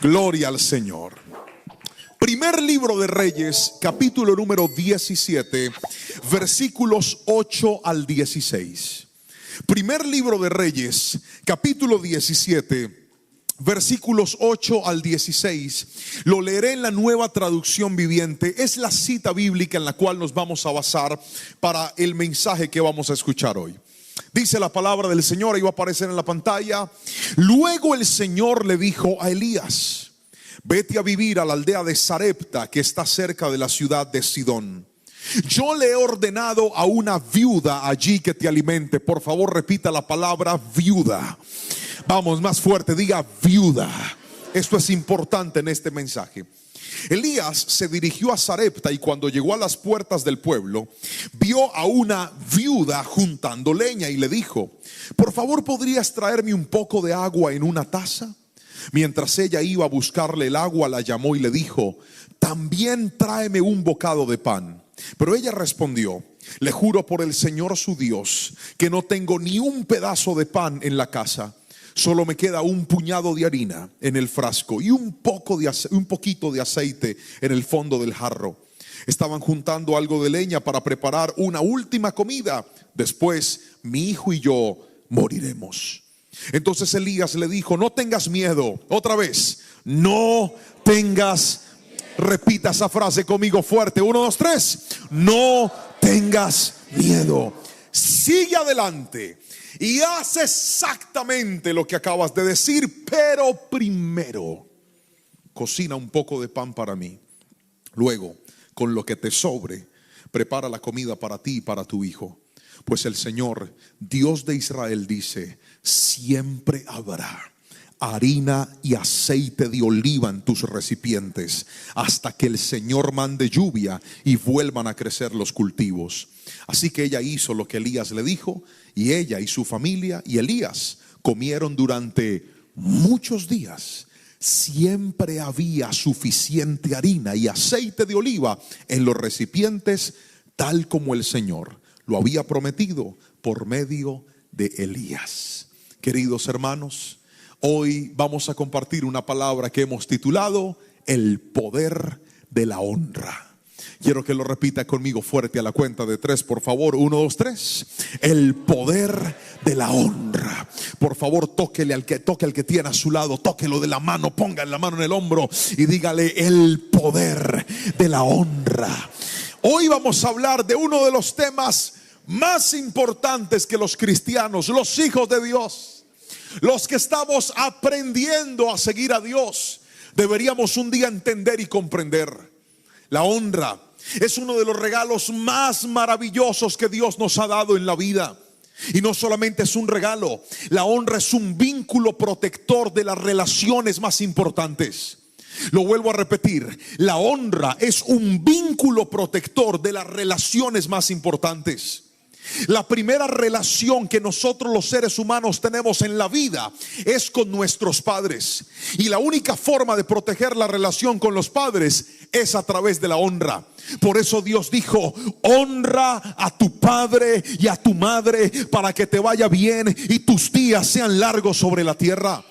Gloria al Señor. Primer libro de Reyes, capítulo número 17, versículos 8 al 16. Primer libro de Reyes, capítulo 17, versículos 8 al 16. Lo leeré en la Nueva Traducción Viviente. Es la cita bíblica en la cual nos vamos a basar para el mensaje que vamos a escuchar hoy. Dice la palabra del Señor, ahí va a aparecer en la pantalla. Luego el Señor le dijo a Elías: vete a vivir a la aldea de Sarepta, que está cerca de la ciudad de Sidón. Yo le he ordenado a una viuda allí que te alimente. Por favor, repita la palabra viuda. Vamos, más fuerte, diga viuda. Esto es importante en este mensaje. Elías se dirigió a Sarepta y cuando llegó a las puertas del pueblo, vio a una viuda juntando leña y le dijo: por favor, ¿podrías traerme un poco de agua en una taza? Mientras ella iba a buscarle el agua, la llamó y le dijo: también tráeme un bocado de pan. Pero ella respondió: le juro por el Señor su Dios que no tengo ni un pedazo de pan en la casa. Solo me queda un puñado de harina en el frasco y un poquito de aceite en el fondo del jarro. Estaban juntando algo de leña para preparar una última comida. Después mi hijo y yo moriremos. Entonces Elías le dijo: no tengas miedo. Otra vez, no tengas. Repita esa frase conmigo fuerte. 1, 2, 3. No tengas miedo. Sigue adelante y haz exactamente lo que acabas de decir, pero primero cocina un poco de pan para mí. Luego, con lo que te sobre, prepara la comida para ti y para tu hijo. Pues el Señor, Dios de Israel, dice: siempre habrá harina y aceite de oliva en tus recipientes hasta que el Señor mande lluvia y vuelvan a crecer los cultivos. Así que ella hizo lo que Elías le dijo, y ella y su familia y Elías comieron durante muchos días. Siempre había suficiente harina y aceite de oliva en los recipientes, tal como el Señor lo había prometido por medio de Elías. Queridos hermanos, hoy vamos a compartir una palabra que hemos titulado el poder de la honra. Quiero que lo repita conmigo fuerte a la cuenta de 3, por favor. 1, 2, 3. El poder de la honra. Por favor, toque al que tiene a su lado, tóquelo de la mano, ponga la mano en el hombro y dígale: el poder de la honra. Hoy vamos a hablar de uno de los temas más importantes que los cristianos, los hijos de Dios, los que estamos aprendiendo a seguir a Dios, deberíamos un día entender y comprender. La honra es uno de los regalos más maravillosos que Dios nos ha dado en la vida. Y no solamente es un regalo, la honra es un vínculo protector de las relaciones más importantes. Lo vuelvo a repetir, la honra es un vínculo protector de las relaciones más importantes. La primera relación que nosotros los seres humanos tenemos en la vida es con nuestros padres. Y la única forma de proteger la relación con los padres es a través de la honra. Por eso Dios dijo: honra a tu padre y a tu madre para que te vaya bien y tus días sean largos sobre la tierra.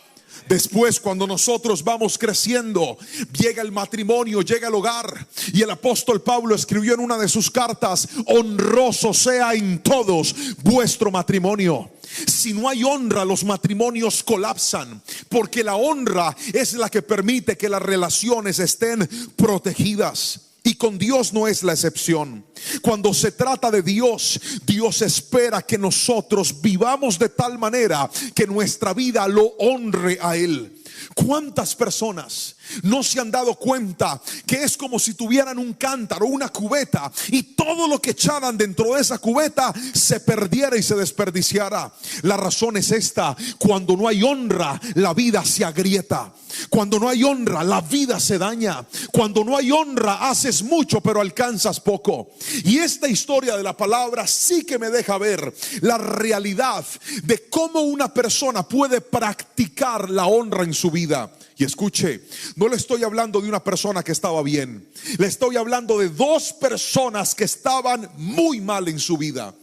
Después, cuando nosotros vamos creciendo, llega el matrimonio, llega el hogar. Y el apóstol Pablo escribió en una de sus cartas: honroso sea en todos vuestro matrimonio. Si no hay honra, los matrimonios colapsan, porque la honra es la que permite que las relaciones estén protegidas. Y con Dios no es la excepción. Cuando se trata de Dios, Dios espera que nosotros vivamos de tal manera que nuestra vida lo honre a Él. ¿Cuántas personas no se han dado cuenta que es como si tuvieran un cántaro, una cubeta, y todo lo que echaran dentro de esa cubeta se perdiera y se desperdiciara? La razón es esta: cuando no hay honra, la vida se agrieta. Cuando no hay honra, la vida se daña. Cuando no hay honra, haces mucho pero alcanzas poco. Y esta historia de la palabra sí que me deja ver la realidad de cómo una persona puede practicar la honra en su vida. Y escuche, no le estoy hablando de una persona que estaba bien, le estoy hablando de dos personas que estaban muy mal en su vida.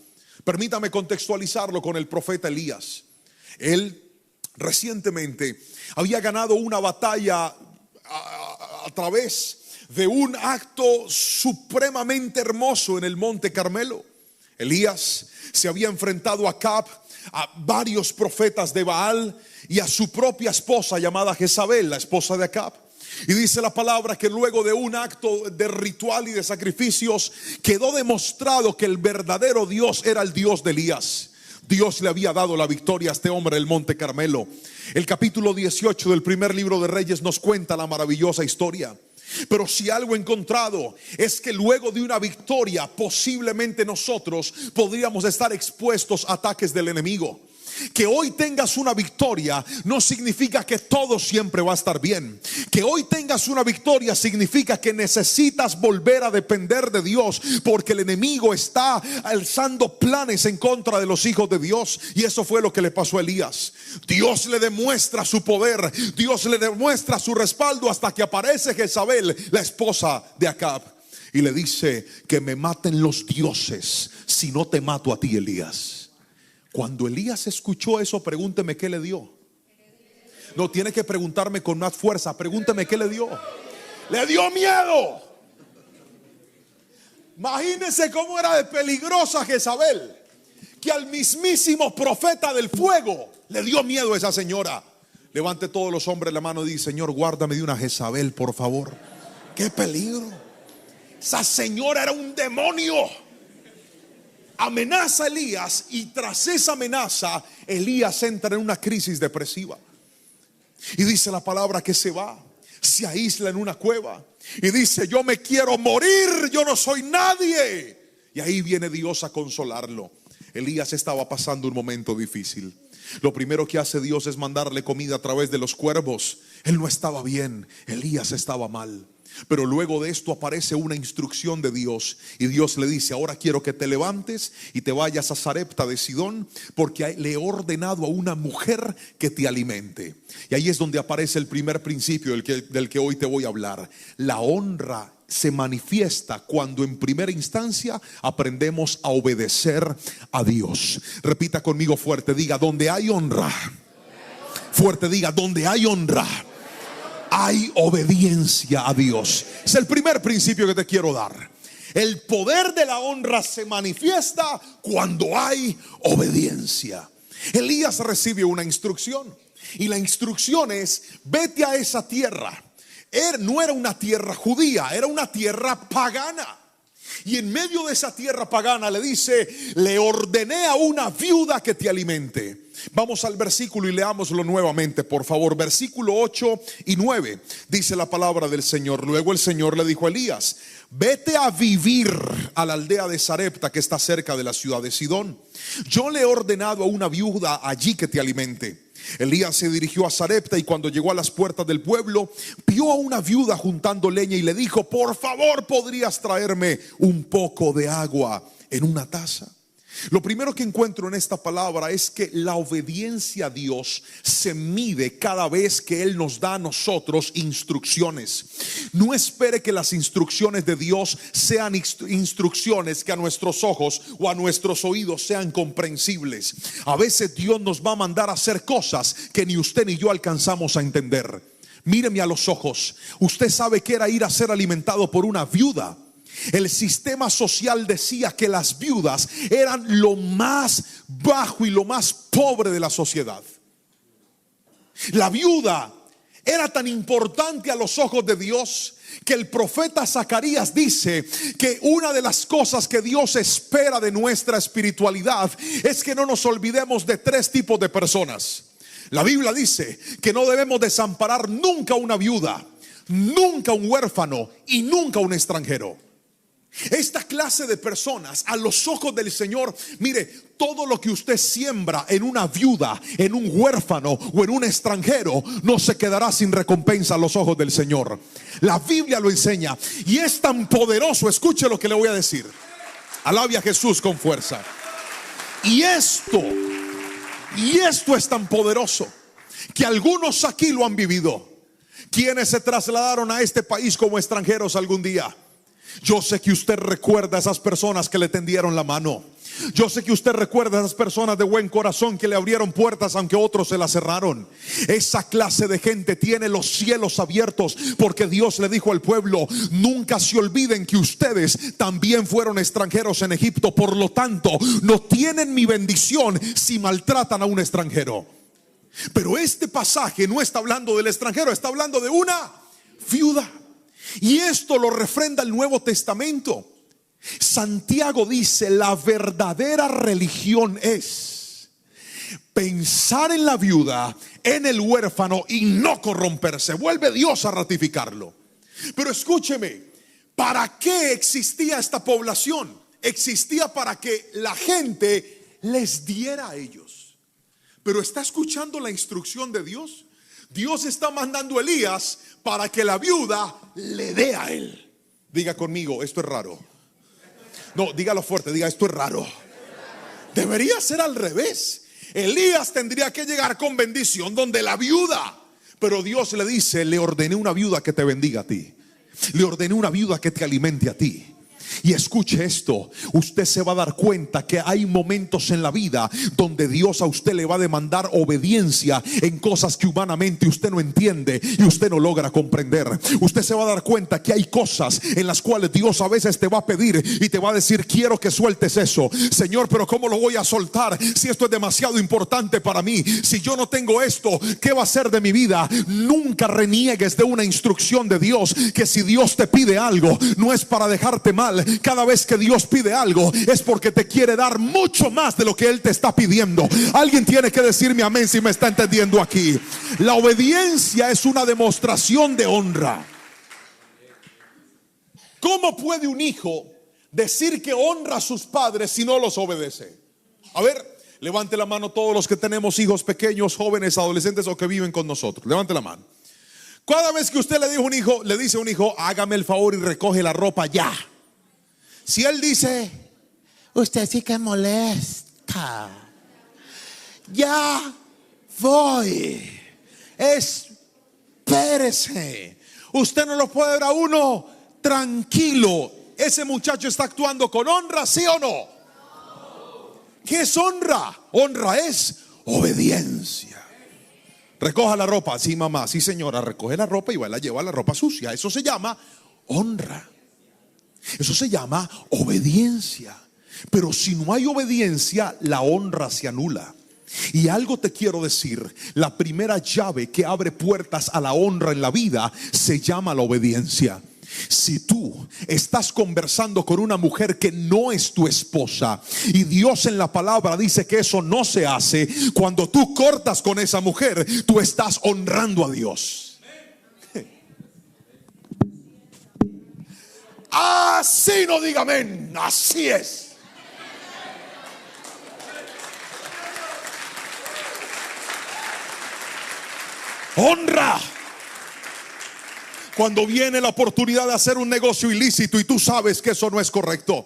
Permítame contextualizarlo con el profeta Elías. Él recientemente había ganado una batalla a través de un acto supremamente hermoso en el monte Carmelo. Elías se había enfrentado a Acab, a varios profetas de Baal y a su propia esposa llamada Jezabel, la esposa de Acab. Y dice la palabra que luego de un acto de ritual y de sacrificios quedó demostrado que el verdadero Dios era el Dios de Elías. Dios le había dado la victoria a este hombre en el monte Carmelo. El capítulo 18 del primer libro de Reyes nos cuenta la maravillosa historia. Pero si algo he encontrado es que luego de una victoria posiblemente nosotros podríamos estar expuestos a ataques del enemigo. Que hoy tengas una victoria no significa que todo siempre va a estar bien. Que hoy tengas una victoria significa que necesitas volver a depender de Dios, porque el enemigo está alzando planes en contra de los hijos de Dios. Y eso fue lo que le pasó a Elías. Dios le demuestra su poder, Dios le demuestra su respaldo, hasta que aparece Jezabel, la esposa de Acab, y le dice: que me maten los dioses si no te mato a ti, Elías. Cuando Elías escuchó eso, pregúnteme qué le dio. No tiene que preguntarme con más fuerza, pregúnteme qué le dio. Le dio miedo. Imagínense cómo era de peligrosa Jezabel, que al mismísimo profeta del fuego le dio miedo a esa señora. Levante todos los hombres la mano y dice: Señor, guárdame de una Jezabel, por favor. Qué peligro. Esa señora era un demonio. Amenaza a Elías, y tras esa amenaza Elías entra en una crisis depresiva. Y dice la palabra que se va, se aísla en una cueva y dice: yo me quiero morir, yo no soy nadie. Y ahí viene Dios a consolarlo. Elías estaba pasando un momento difícil. Lo primero que hace Dios es mandarle comida a través de los cuervos. Él no estaba bien, Elías estaba mal. Pero luego de esto aparece una instrucción de Dios, y Dios le dice: ahora quiero que te levantes y te vayas a Sarepta de Sidón, porque le he ordenado a una mujer que te alimente. Y ahí es donde aparece el primer principio del que hoy te voy a hablar. La honra se manifiesta cuando en primera instancia aprendemos a obedecer a Dios. Repita conmigo fuerte, diga: donde hay honra. Fuerte, diga: donde hay honra, hay obediencia a Dios. Es el primer principio que te quiero dar. El poder de la honra se manifiesta cuando hay obediencia. Elías recibe una instrucción, y la instrucción es: vete a esa tierra. No era una tierra judía, era una tierra pagana. Y en medio de esa tierra pagana le dice: le ordené a una viuda que te alimente. Vamos al versículo y leámoslo nuevamente, por favor. Versículo 8 y 9. Dice la palabra del Señor: luego el Señor le dijo a Elías: vete a vivir a la aldea de Sarepta, que está cerca de la ciudad de Sidón. Yo le he ordenado a una viuda allí que te alimente. Elías se dirigió a Sarepta, y cuando llegó a las puertas del pueblo, vio a una viuda juntando leña y le dijo: por favor, ¿podrías traerme un poco de agua en una taza? Lo primero que encuentro en esta palabra es que la obediencia a Dios se mide cada vez que Él nos da a nosotros instrucciones. No espere que las instrucciones de Dios sean instrucciones que a nuestros ojos o a nuestros oídos sean comprensibles. A veces Dios nos va a mandar a hacer cosas que ni usted ni yo alcanzamos a entender. Míreme a los ojos. Usted sabe que era ir a ser alimentado por una viuda. El sistema social decía que las viudas eran lo más bajo y lo más pobre de la sociedad. La viuda era tan importante a los ojos de Dios que el profeta Zacarías dice que una de las cosas que Dios espera de nuestra espiritualidad es que no nos olvidemos de tres tipos de personas. La Biblia dice que no debemos desamparar nunca a una viuda, nunca a un huérfano y nunca a un extranjero. Esta clase de personas a los ojos del Señor, mire, todo lo que usted siembra en una viuda, en un huérfano o en un extranjero, no se quedará sin recompensa a los ojos del Señor. La Biblia lo enseña, y es tan poderoso. Escuche lo que le voy a decir. Alabe a Jesús con fuerza. Y esto es tan poderoso que algunos aquí lo han vivido. Quienes se trasladaron a este país como extranjeros algún día, Yo sé que usted recuerda a esas personas que le tendieron la mano. Yo sé que usted recuerda a esas personas de buen corazón que le abrieron puertas aunque otros se las cerraron. Esa clase de gente tiene los cielos abiertos, porque Dios le dijo al pueblo: nunca se olviden que ustedes también fueron extranjeros en Egipto. Por lo tanto, no tienen mi bendición si maltratan a un extranjero. Pero este pasaje no está hablando del extranjero, está hablando de una viuda. Y esto lo refrenda el Nuevo Testamento. Santiago dice: la verdadera religión es pensar en la viuda, en el huérfano y no corromperse. Vuelve Dios a ratificarlo. Pero escúcheme, ¿para qué existía esta población? Existía para que la gente les diera a ellos. Pero ¿está escuchando la instrucción de Dios? Dios está mandando a Elías para que la viuda le dé a él. Diga conmigo: esto es raro. No, dígalo fuerte, diga: esto es raro. Debería ser al revés. Elías tendría que llegar con bendición donde la viuda. Pero Dios le dice: le ordené una viuda que te bendiga a ti. Le ordené una viuda que te alimente a ti. Y escuche esto, usted se va a dar cuenta que hay momentos en la vida donde Dios a usted le va a demandar obediencia en cosas que humanamente usted no entiende y usted no logra comprender. Usted se va a dar cuenta que hay cosas en las cuales Dios a veces te va a pedir y te va a decir: quiero que sueltes eso. Señor, pero ¿cómo lo voy a soltar si esto es demasiado importante para mí? Si yo no tengo esto, ¿qué va a ser de mi vida? Nunca reniegues de una instrucción de Dios, que si Dios te pide algo, no es para dejarte mal. Cada vez que Dios pide algo es porque te quiere dar mucho más de lo que Él te está pidiendo. Alguien tiene que decirme amén si me está entendiendo aquí. La obediencia es una demostración de honra. ¿Cómo puede un hijo decir que honra a sus padres si no los obedece? A ver, levante la mano todos los que tenemos hijos pequeños, jóvenes, adolescentes o que viven con nosotros. Levante la mano. Cada vez que usted le dice a un hijo: hágame el favor y recoge la ropa ya. Si él dice: usted sí que molesta, ya voy, espérese. Usted no lo puede ver a uno tranquilo. Ese muchacho está actuando con honra, ¿sí o no? ¿Qué es honra? Honra es obediencia. Recoja la ropa. Sí, mamá, sí, señora. Recoge la ropa y va a llevar la ropa sucia. Eso se llama honra. Eso se llama obediencia. Pero si no hay obediencia, la honra se anula. Y algo te quiero decir: la primera llave que abre puertas a la honra en la vida se llama la obediencia. Si tú estás conversando con una mujer que no es tu esposa y Dios en la palabra dice que eso no se hace, cuando tú cortas con esa mujer, tú estás honrando a Dios. Así no diga amén, así es. Honra. Cuando viene la oportunidad de hacer un negocio ilícito y tú sabes que eso no es correcto,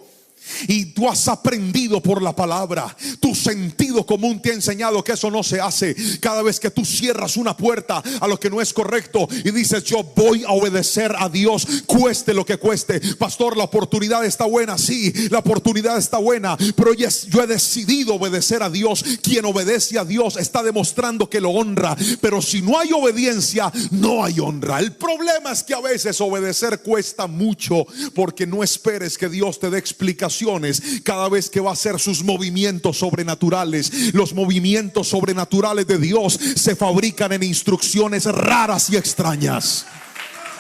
y tú has aprendido por la palabra, tu sentido común te ha enseñado que eso no se hace. Cada vez que tú cierras una puerta a lo que no es correcto y dices: yo voy a obedecer a Dios, cueste lo que cueste. Pastor, la oportunidad está buena. Sí, la oportunidad está buena, pero yo he decidido obedecer a Dios. Quien obedece a Dios está demostrando que lo honra. Pero si no hay obediencia, no hay honra. El problema es que a veces obedecer cuesta mucho, porque no esperes que Dios te dé explicación cada vez que va a hacer sus movimientos sobrenaturales. Los movimientos sobrenaturales de Dios se fabrican en instrucciones raras y extrañas.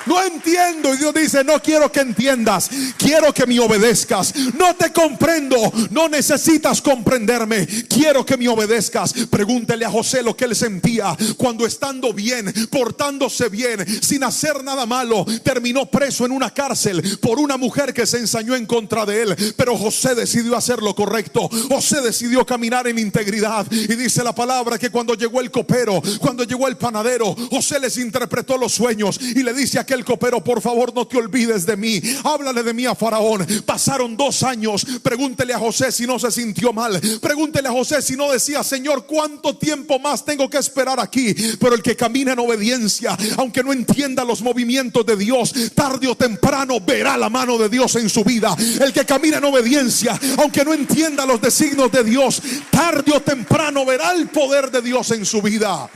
No entiendo, y Dios dice: no quiero que entiendas, quiero que me obedezcas. No te comprendo, no necesitas comprenderme, quiero que me obedezcas. Pregúntele a José lo que él sentía cuando, estando bien, portándose bien, sin hacer nada malo, terminó preso en una cárcel por una mujer que se ensañó en contra de él. Pero José decidió hacer lo correcto. José decidió caminar en integridad. Y dice la palabra que cuando llegó el copero, cuando llegó el panadero, José les interpretó los sueños y le dice a aquel aquel copero: por favor, no te olvides de mí, háblale de mí a Faraón. Pasaron 2 años. Pregúntele a José si no se sintió mal. Pregúntele a José si no decía: Señor, ¿cuánto tiempo más tengo que esperar aquí? Pero el que camina en obediencia, aunque no entienda los movimientos de Dios, tarde o temprano verá la mano de Dios en su vida. El que camina en obediencia, aunque no entienda los designios de Dios, tarde o temprano verá el poder de Dios en su vida.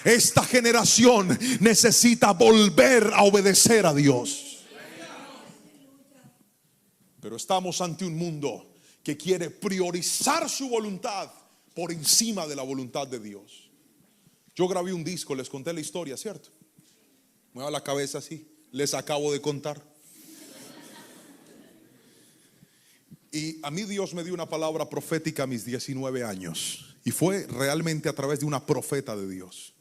Esta generación necesita volver a obedecer a Dios. Pero estamos ante un mundo que quiere priorizar su voluntad por encima de la voluntad de Dios. Yo grabé un disco, les conté la historia, ¿cierto? Mueva la cabeza así, les acabo de contar. Y a mí Dios me dio una palabra profética a mis 19 años. Y fue realmente a través de una profeta de Dios.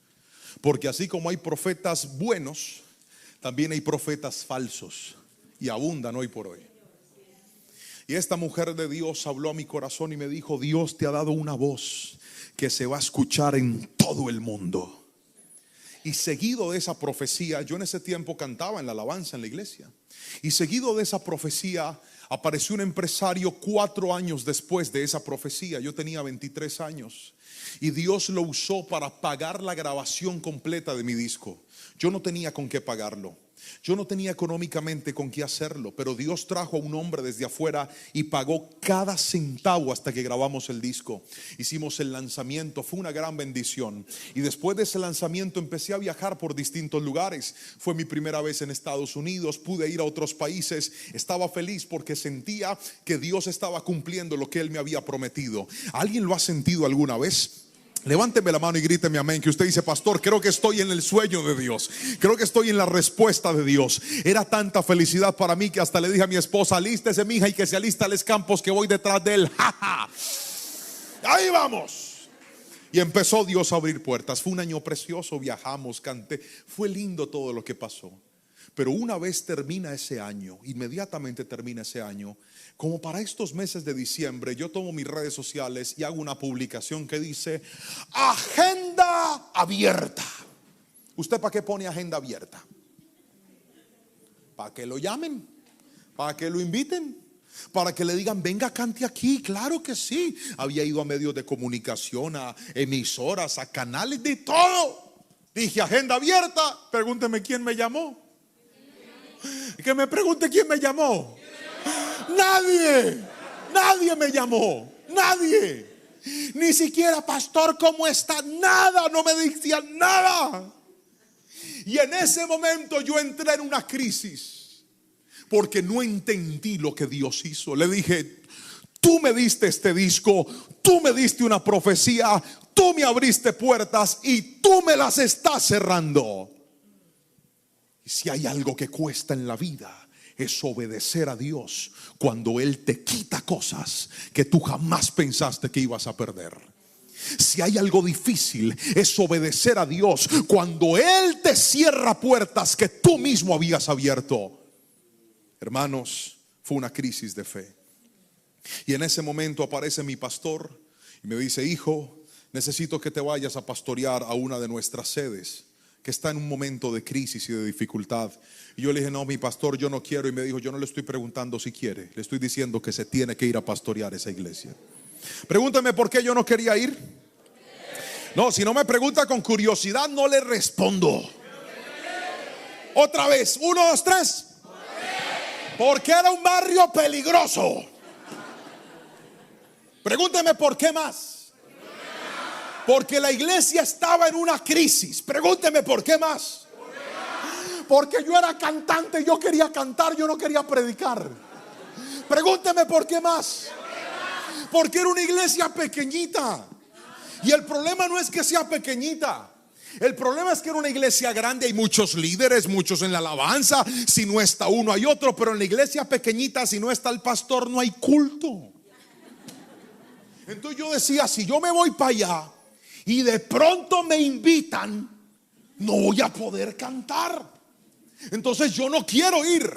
Porque así como hay profetas buenos, también hay profetas falsos. Y abundan hoy por hoy. Y esta mujer de Dios habló a mi corazón y me dijo: Dios te ha dado una voz que se va a escuchar en todo el mundo. Y seguido de esa profecía, yo en ese tiempo cantaba en la alabanza en la iglesia. Y seguido de esa profecía apareció un empresario 4 años después de esa profecía. Yo tenía 23 años. Y Dios lo usó para pagar la grabación completa de mi disco. Yo no tenía con qué pagarlo. Yo no tenía económicamente con qué hacerlo, pero Dios trajo a un hombre desde afuera y pagó cada centavo hasta que grabamos el disco. Hicimos el lanzamiento, fue una gran bendición. Y después de ese lanzamiento empecé a viajar por distintos lugares. Fue mi primera vez en Estados Unidos, pude ir a otros países. Estaba feliz porque sentía que Dios estaba cumpliendo lo que Él me había prometido. ¿Alguien lo ha sentido alguna vez? Levánteme la mano y gríteme amén, que usted dice: pastor, creo que estoy en el sueño de Dios, creo que estoy en la respuesta de Dios. Era tanta felicidad para mí que hasta le dije a mi esposa: alístese, mija, y que se alista Les Campos, que voy detrás de él. Ahí vamos. Y empezó Dios a abrir puertas. Fue un año precioso, viajamos, canté, fue lindo todo lo que pasó. Pero una vez termina ese año, inmediatamente termina ese año, como para estos meses de diciembre, yo tomo mis redes sociales y hago una publicación que dice: agenda abierta. ¿Usted para qué pone agenda abierta? ¿Para que lo llamen? ¿Para que lo inviten? ¿Para que le digan: venga, cante aquí? Claro que sí. Había ido a medios de comunicación, a emisoras, a canales, de todo. Dije: agenda abierta. Pregúnteme quién me llamó. Que me pregunte quién me llamó. Nadie me llamó. Nadie. Ni siquiera: pastor, ¿cómo está? Nada, no me decían nada. Y en ese momento yo entré en una crisis, porque no entendí lo que Dios hizo. Le dije: tú me diste este disco, tú me diste una profecía, tú me abriste puertas y tú me las estás cerrando. Y si hay algo que cuesta en la vida, es obedecer a Dios cuando Él te quita cosas que tú jamás pensaste que ibas a perder. Si hay algo difícil, es obedecer a Dios cuando Él te cierra puertas que tú mismo habías abierto. Hermanos, fue una crisis de fe. Y en ese momento aparece mi pastor y me dice: hijo, necesito que te vayas a pastorear a una de nuestras sedes, que está en un momento de crisis y de dificultad. Y yo le dije: no, mi pastor, yo no quiero. Y me dijo: yo no le estoy preguntando si quiere, le estoy diciendo que se tiene que ir a pastorear esa iglesia. Pregúntame por qué yo no quería ir. No, si no me pregunta con curiosidad, no le respondo. Otra vez, 1, 2, 3. Porque era un barrio peligroso. Pregúnteme por qué más. Porque la iglesia estaba en una crisis. Pregúnteme por qué más. Porque yo era cantante, yo quería cantar, yo no quería predicar. Pregúnteme por qué más. Porque era una iglesia pequeñita. Y el problema no es que sea pequeñita. El problema es que era una iglesia grande. Hay muchos líderes, muchos en la alabanza. Si no está uno, hay otro. Pero en la iglesia pequeñita, si no está el pastor, no hay culto. Entonces yo decía: si yo me voy para allá y de pronto me invitan, no voy a poder cantar. Entonces yo no quiero ir.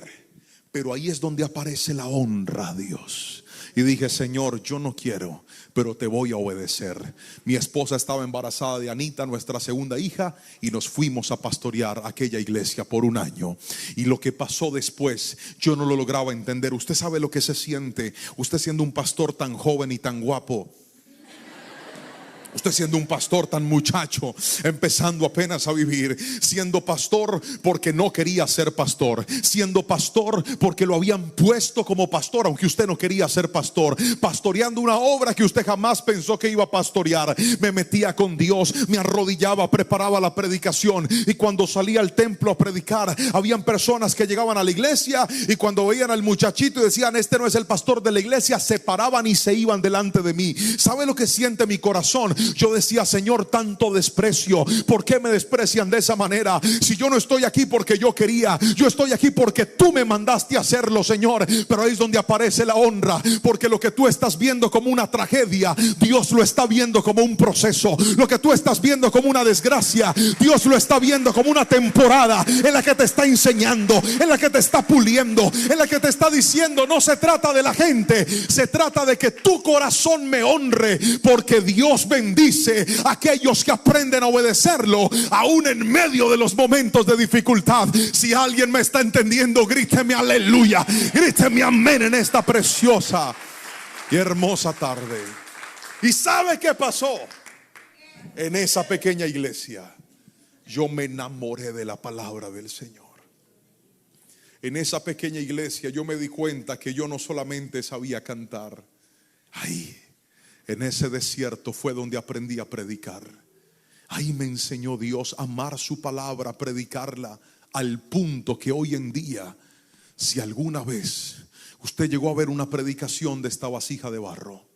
Pero ahí es donde aparece la honra a Dios. y dije: Señor, yo no quiero, pero te voy a obedecer. Mi esposa estaba embarazada de Anita, nuestra segunda hija, y nos fuimos a pastorear aquella iglesia por un año. Y lo que pasó después, yo no lo lograba entender. Usted sabe lo que se siente, usted siendo un pastor tan joven y tan guapo, usted siendo un pastor tan muchacho, empezando apenas a vivir, siendo pastor porque no quería ser pastor, siendo pastor porque lo habían puesto como pastor aunque usted no quería ser pastor, pastoreando una obra que usted jamás pensó que iba a pastorear. Me metía con Dios, me arrodillaba, preparaba la predicación, y cuando salía al templo a predicar, habían personas que llegaban a la iglesia y cuando veían al muchachito y decían: este no es el pastor de la iglesia, se paraban y se iban delante de mí. ¿Sabe lo que siente mi corazón? Yo decía: Señor, tanto desprecio, ¿por qué me desprecian de esa manera? Si yo no estoy aquí porque yo quería, yo estoy aquí porque tú me mandaste a hacerlo, Señor. Pero ahí es donde aparece la honra, porque lo que tú estás viendo como una tragedia, Dios lo está viendo como un proceso. Lo que tú estás viendo como una desgracia, Dios lo está viendo como una temporada en la que te está enseñando, en la que te está puliendo, en la que te está diciendo: no se trata de la gente, se trata de que tu corazón me honre, porque Dios bendice a aquellos que aprenden a obedecerlo aún en medio de los momentos de dificultad. Si alguien me está entendiendo, gríteme aleluya, gríteme amén en esta preciosa y hermosa tarde. ¿Y sabe qué pasó? En esa pequeña iglesia yo me enamoré de la palabra del Señor. En esa pequeña iglesia yo me di cuenta que yo no solamente sabía cantar. Ahí en ese desierto fue donde aprendí a predicar. Ahí me enseñó Dios a amar su palabra, a predicarla, al punto que hoy en día, si alguna vez usted llegó a ver una predicación de esta vasija de barro,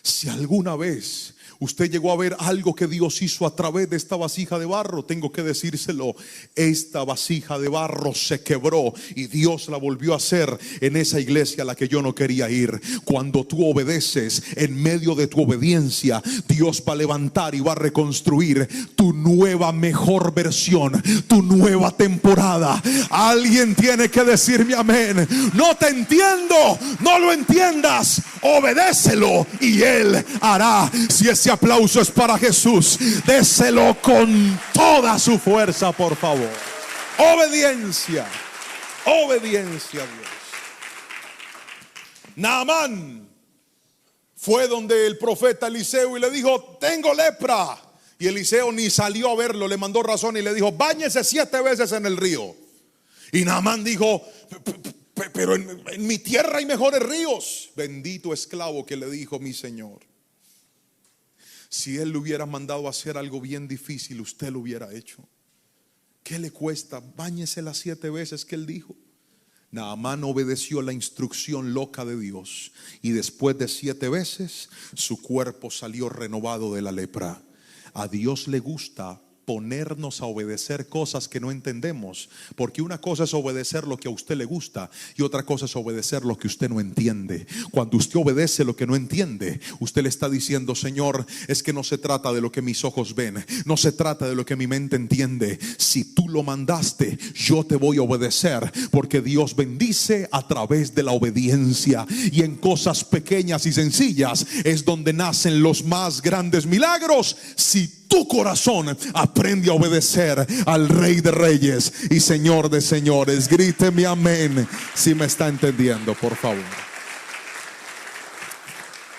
si alguna vez usted llegó a ver algo que Dios hizo a través de esta vasija de barro, tengo que decírselo: esta vasija de barro se quebró y Dios la volvió a hacer en esa iglesia a la que yo no quería ir. Cuando tú obedeces, en medio de tu obediencia, Dios va a levantar y va a reconstruir tu nueva mejor versión, tu nueva temporada. Alguien tiene que decirme amén. No te entiendo, no lo entiendas, obedécelo y Él hará. Si ese aplauso es para Jesús, déselo con toda su fuerza, por favor. Obediencia, obediencia a Dios. Naamán fue donde el profeta Eliseo y le dijo: tengo lepra. Y Eliseo ni salió a verlo, le mandó razón y le dijo: báñese 7 veces en el río. Y Naamán dijo: pero en mi tierra hay mejores ríos. Bendito esclavo que le dijo: mi señor, si él le hubiera mandado a hacer algo bien difícil, usted lo hubiera hecho. ¿Qué le cuesta? Báñese las 7 veces que él dijo. Naamán obedeció la instrucción loca de Dios, y después de 7 veces su cuerpo salió renovado de la lepra. A Dios le gusta ponernos a obedecer cosas que no entendemos, porque una cosa es obedecer lo que a usted le gusta y otra cosa es obedecer lo que usted no entiende. Cuando usted obedece lo que no entiende, usted le está diciendo: Señor, es que no se trata de lo que mis ojos ven, no se trata de lo que mi mente entiende. Si tú lo mandaste, yo te voy a obedecer, porque Dios bendice a través de la obediencia, y en cosas pequeñas y sencillas es donde nacen los más grandes milagros. Si tu corazón aprende a obedecer al Rey de Reyes y Señor de Señores, gríteme amén si me está entendiendo, por favor.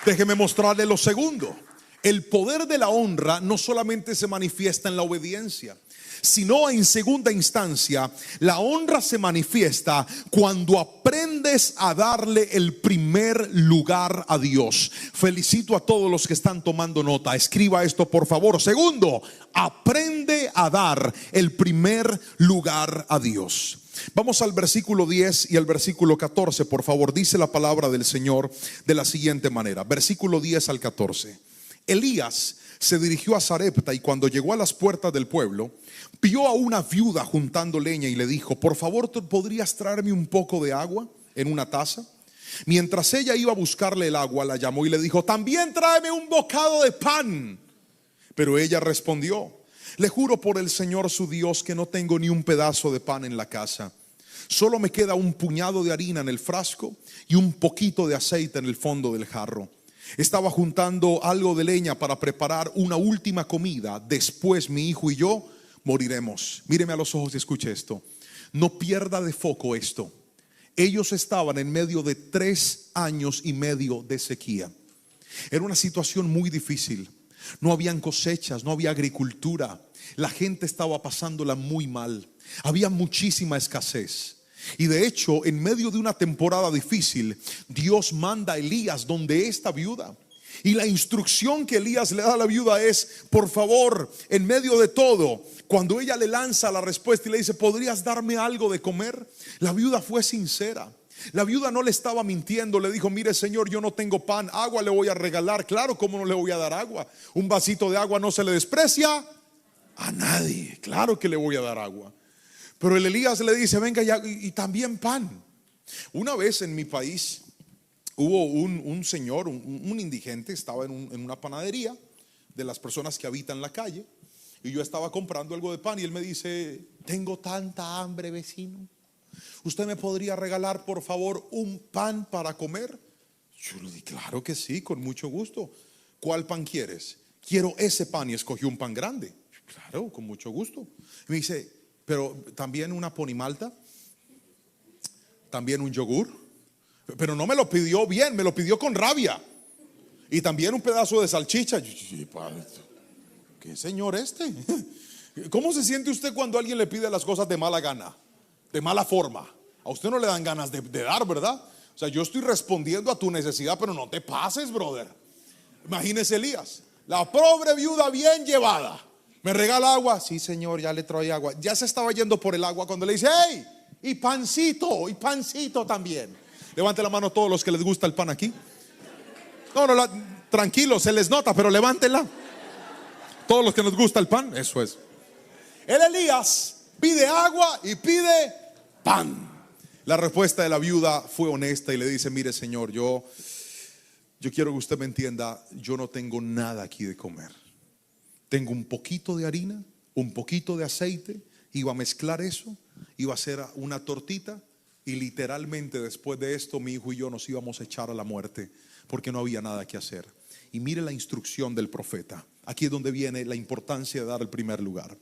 Déjeme mostrarle lo segundo. El poder de la honra no solamente se manifiesta en la obediencia, sino en segunda instancia, la honra se manifiesta cuando aprendes a darle el primer lugar a Dios. Felicito a todos los que están tomando nota. Escriba esto, por favor. Segundo, aprende a dar el primer lugar a Dios. Vamos al versículo 10 y al versículo 14, por favor. Dice la palabra del Señor de la siguiente manera. Versículo 10 al 14. Elías se dirigió a Sarepta, y cuando llegó a las puertas del pueblo, vio a una viuda juntando leña y le dijo: por favor, ¿podrías traerme un poco de agua en una taza? Mientras ella iba a buscarle el agua, la llamó y le dijo: también tráeme un bocado de pan. Pero ella respondió: le juro por el Señor su Dios que no tengo ni un pedazo de pan en la casa. Solo me queda un puñado de harina en el frasco y un poquito de aceite en el fondo del jarro. Estaba juntando algo de leña para preparar una última comida. Después mi hijo y yo moriremos. Míreme a los ojos y escuche esto. No pierda de foco esto. Ellos estaban en medio de 3 años y medio de sequía. Era una situación muy difícil. No habían cosechas, no había agricultura. La gente estaba pasándola muy mal. Había muchísima escasez. Y de hecho, en medio de una temporada difícil, Dios manda a Elías donde esta viuda. Y la instrucción que Elías le da a la viuda es: por favor, en medio de todo, cuando ella le lanza la respuesta y le dice: ¿podrías darme algo de comer? La viuda fue sincera. La viuda no le estaba mintiendo. Le dijo: mire, señor, yo no tengo pan, agua le voy a regalar. Claro, ¿cómo no le voy a dar agua? Un vasito de agua no se le desprecia a nadie. Claro que le voy a dar agua. Pero el Elías le dice: venga ya, y también pan. Una vez en mi país hubo un señor, un indigente, estaba en una panadería de las personas que habitan la calle. Y yo estaba comprando algo de pan y él me dice: tengo tanta hambre, vecino, ¿usted me podría regalar por favor un pan para comer? Yo le dije: claro que sí, con mucho gusto. ¿Cuál pan quieres? Quiero ese pan. Y escogió un pan grande. Claro, con mucho gusto. Y me dice: pero también una ponimalta, también un yogur. Pero no me lo pidió bien, me lo pidió con rabia. Y también un pedazo de salchicha. ¿Qué señor este? ¿Cómo se siente usted cuando alguien le pide las cosas de mala gana, de mala forma? A usted no le dan ganas de dar, ¿verdad? O sea, yo estoy respondiendo a tu necesidad, pero no te pases, brother. Imagínese Elías, la pobre viuda bien llevada. ¿Me regala agua? Sí, señor, ya le trae agua. Ya se estaba yendo por el agua cuando le dice: hey, y pancito también. Levante la mano todos los que les gusta el pan aquí. No, tranquilo, se les nota, pero levántela. Todos los que nos gusta el pan, eso es. El Elías pide agua y pide pan. La respuesta de la viuda fue honesta y le dice: mire, señor, yo quiero que usted me entienda, yo no tengo nada aquí de comer. Tengo un poquito de harina, un poquito de aceite. Iba a mezclar eso, iba a hacer una tortita, y literalmente después de esto mi hijo y yo nos íbamos a echar a la muerte, porque no había nada que hacer. Y mire la instrucción del profeta. Aquí es donde viene la importancia de dar el primer lugar.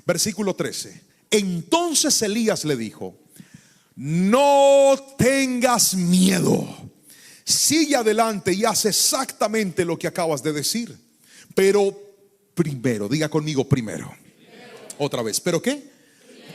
Versículo 13. Entonces Elías le dijo: no tengas miedo, sigue adelante y haz exactamente lo que acabas de decir. Pero primero, diga conmigo: primero. Otra vez, ¿pero qué?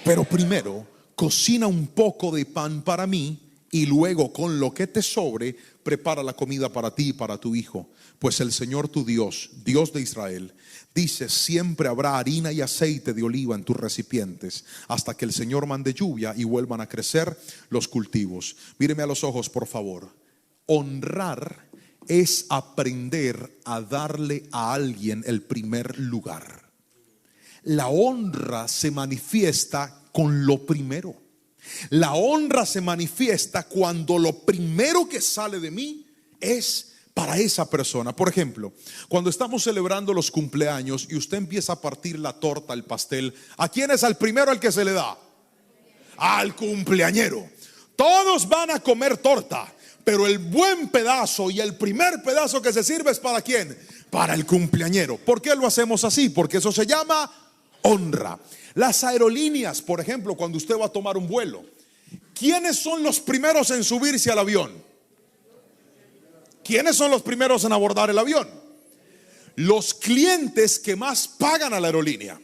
Pero primero cocina un poco de pan para mí, y luego con lo que te sobre prepara la comida para ti y para tu hijo. Pues el Señor tu Dios, Dios de Israel, dice: siempre habrá harina y aceite de oliva en tus recipientes, hasta que el Señor mande lluvia y vuelvan a crecer los cultivos. Míreme a los ojos, por favor. Honrar es aprender a darle a alguien el primer lugar. La honra se manifiesta con lo primero. La honra se manifiesta cuando lo primero que sale de mí es para esa persona. Por ejemplo, cuando estamos celebrando los cumpleaños y usted empieza a partir la torta, el pastel, ¿a quién es al primero el que se le da? Al cumpleañero. Todos van a comer torta, pero el buen pedazo y el primer pedazo que se sirve es ¿para quién? Para el cumpleañero. ¿Por qué lo hacemos así? Porque eso se llama honra. Las aerolíneas, por ejemplo, cuando usted va a tomar un vuelo, ¿quiénes son los primeros en subirse al avión? ¿Quiénes son los primeros en abordar el avión? Los clientes que más pagan a la aerolínea,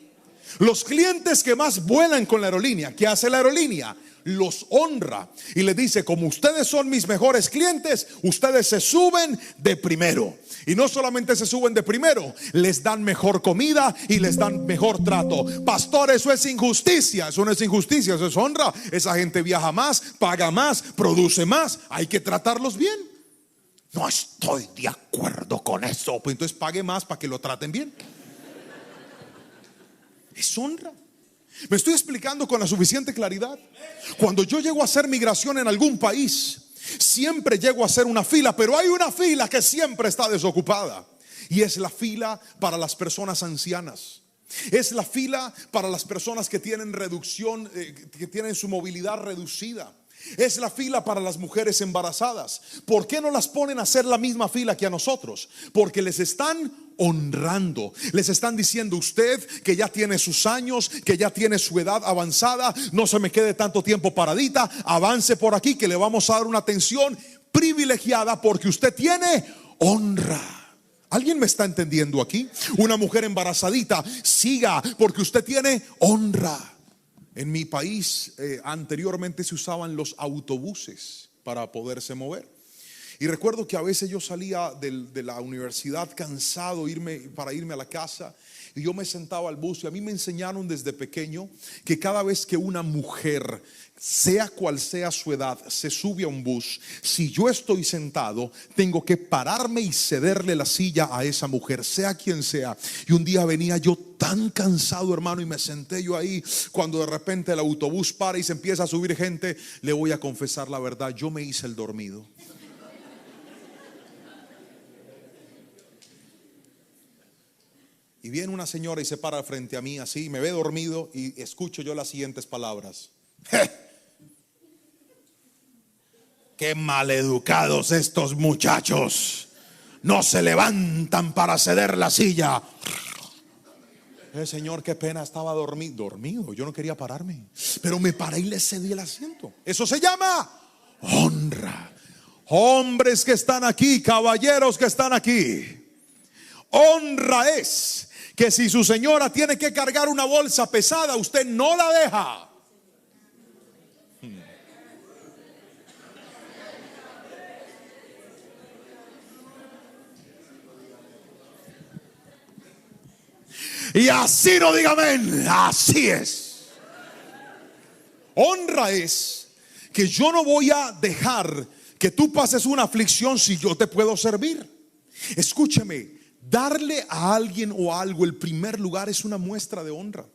los clientes que más vuelan con la aerolínea. ¿Qué hace la aerolínea? Los honra y le dice: como ustedes son mis mejores clientes, ustedes se suben de primero. Y no solamente se suben de primero, les dan mejor comida y les dan mejor trato. Pastor, eso es injusticia. Eso no es injusticia, eso es honra. Esa gente viaja más, paga más, produce más. Hay que tratarlos bien. No estoy de acuerdo con eso. Pues entonces pague más para que lo traten bien. Es honra. ¿Me estoy explicando con la suficiente claridad? Cuando yo llego a hacer migración en algún país, siempre llego a hacer una fila, pero hay una fila que siempre está desocupada, y es la fila para las personas ancianas. Es la fila para las personas que tienen reducción, que tienen su movilidad reducida. Es la fila para las mujeres embarazadas. ¿Por qué no las ponen a hacer la misma fila que a nosotros? Porque les están honrando. Les están diciendo: usted que ya tiene sus años, que ya tiene su edad avanzada, no se me quede tanto tiempo paradita, avance por aquí que le vamos a dar una atención privilegiada porque usted tiene honra. ¿Alguien me está entendiendo aquí? Una mujer embarazadita, siga porque usted tiene honra. En mi país anteriormente se usaban los autobuses para poderse mover. Y recuerdo que a veces yo salía de la universidad cansado para irme a la casa, y yo me sentaba al bus, y a mí me enseñaron desde pequeño que cada vez que una mujer, sea cual sea su edad, se sube a un bus, si yo estoy sentado, tengo que pararme y cederle la silla a esa mujer, sea quien sea. Y un día venía yo tan cansado, hermano, y me senté yo ahí. Cuando de repente el autobús para y se empieza a subir gente, le voy a confesar la verdad, yo me hice el dormido. Y viene una señora y se para frente a mí así, me ve dormido, y escucho yo las siguientes palabras: qué maleducados estos muchachos, no se levantan para ceder la silla. Señor, qué pena, estaba dormido, yo no quería pararme, pero me paré y le cedí el asiento. Eso se llama honra. Hombres que están aquí, caballeros que están aquí, honra es que si su señora tiene que cargar una bolsa pesada, usted no la deja. Y así no diga amén. Así es. Honra es que yo no voy a dejar que tú pases una aflicción si yo te puedo servir. Escúcheme, darle a alguien o a algo el primer lugar es una muestra de honra.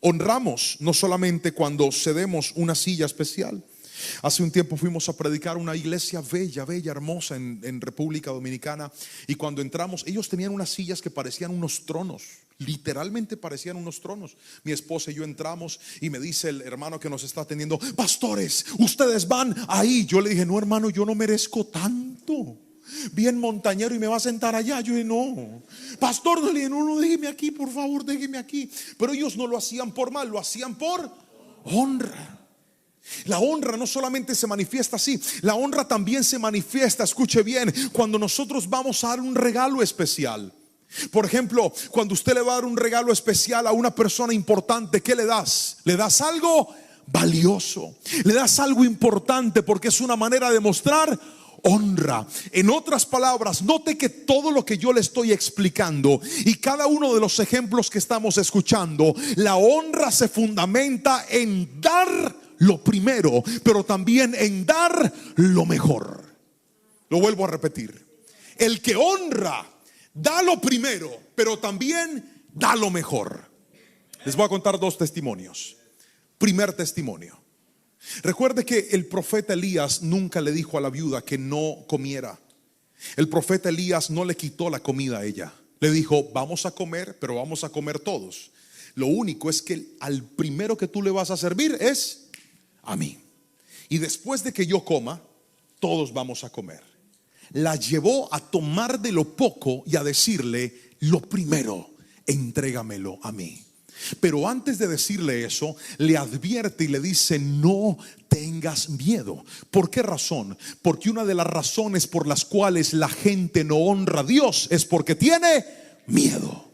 Honramos no solamente cuando cedemos una silla especial. Hace un tiempo fuimos a predicar una iglesia bella, hermosa en República Dominicana, y cuando entramos, ellos tenían unas sillas que parecían unos tronos. Literalmente parecían unos tronos. Mi esposa y yo entramos, y me dice el hermano que nos está atendiendo: pastores, ustedes van ahí. Yo le dije: no, hermano, yo no merezco tanto. Bien montañero, y me va a sentar allá. Yo dije: no, pastor, no, le dije: no, déjeme aquí, por favor, déjeme aquí. Pero ellos no lo hacían por mal, lo hacían por honra. La honra no solamente se manifiesta así, la honra también se manifiesta, escuche bien, cuando nosotros vamos a dar un regalo especial. Por ejemplo, cuando usted le va a dar un regalo especial a una persona importante, ¿qué le das? Le das algo valioso, le das algo importante, porque es una manera de mostrar honra. En otras palabras, note que todo lo que yo le estoy explicando y cada uno de los ejemplos que estamos escuchando, la honra se fundamenta en dar lo primero, pero también en dar lo mejor. Lo vuelvo a repetir: el que honra da lo primero, pero también da lo mejor. Les voy a contar dos testimonios. Primer testimonio: recuerde que el profeta Elías nunca le dijo a la viuda que no comiera. El profeta Elías no le quitó la comida a ella. Le dijo: vamos a comer, pero vamos a comer todos. Lo único es que al primero que tú le vas a servir es a mí, y después de que yo coma, todos vamos a comer. La llevó a tomar de lo poco y a decirle: lo primero, entrégamelo a mí. Pero antes de decirle eso, le advierte y le dice: no tengas miedo. ¿Por qué razón? Porque una de las razones por las cuales la gente no honra a Dios es porque tiene miedo.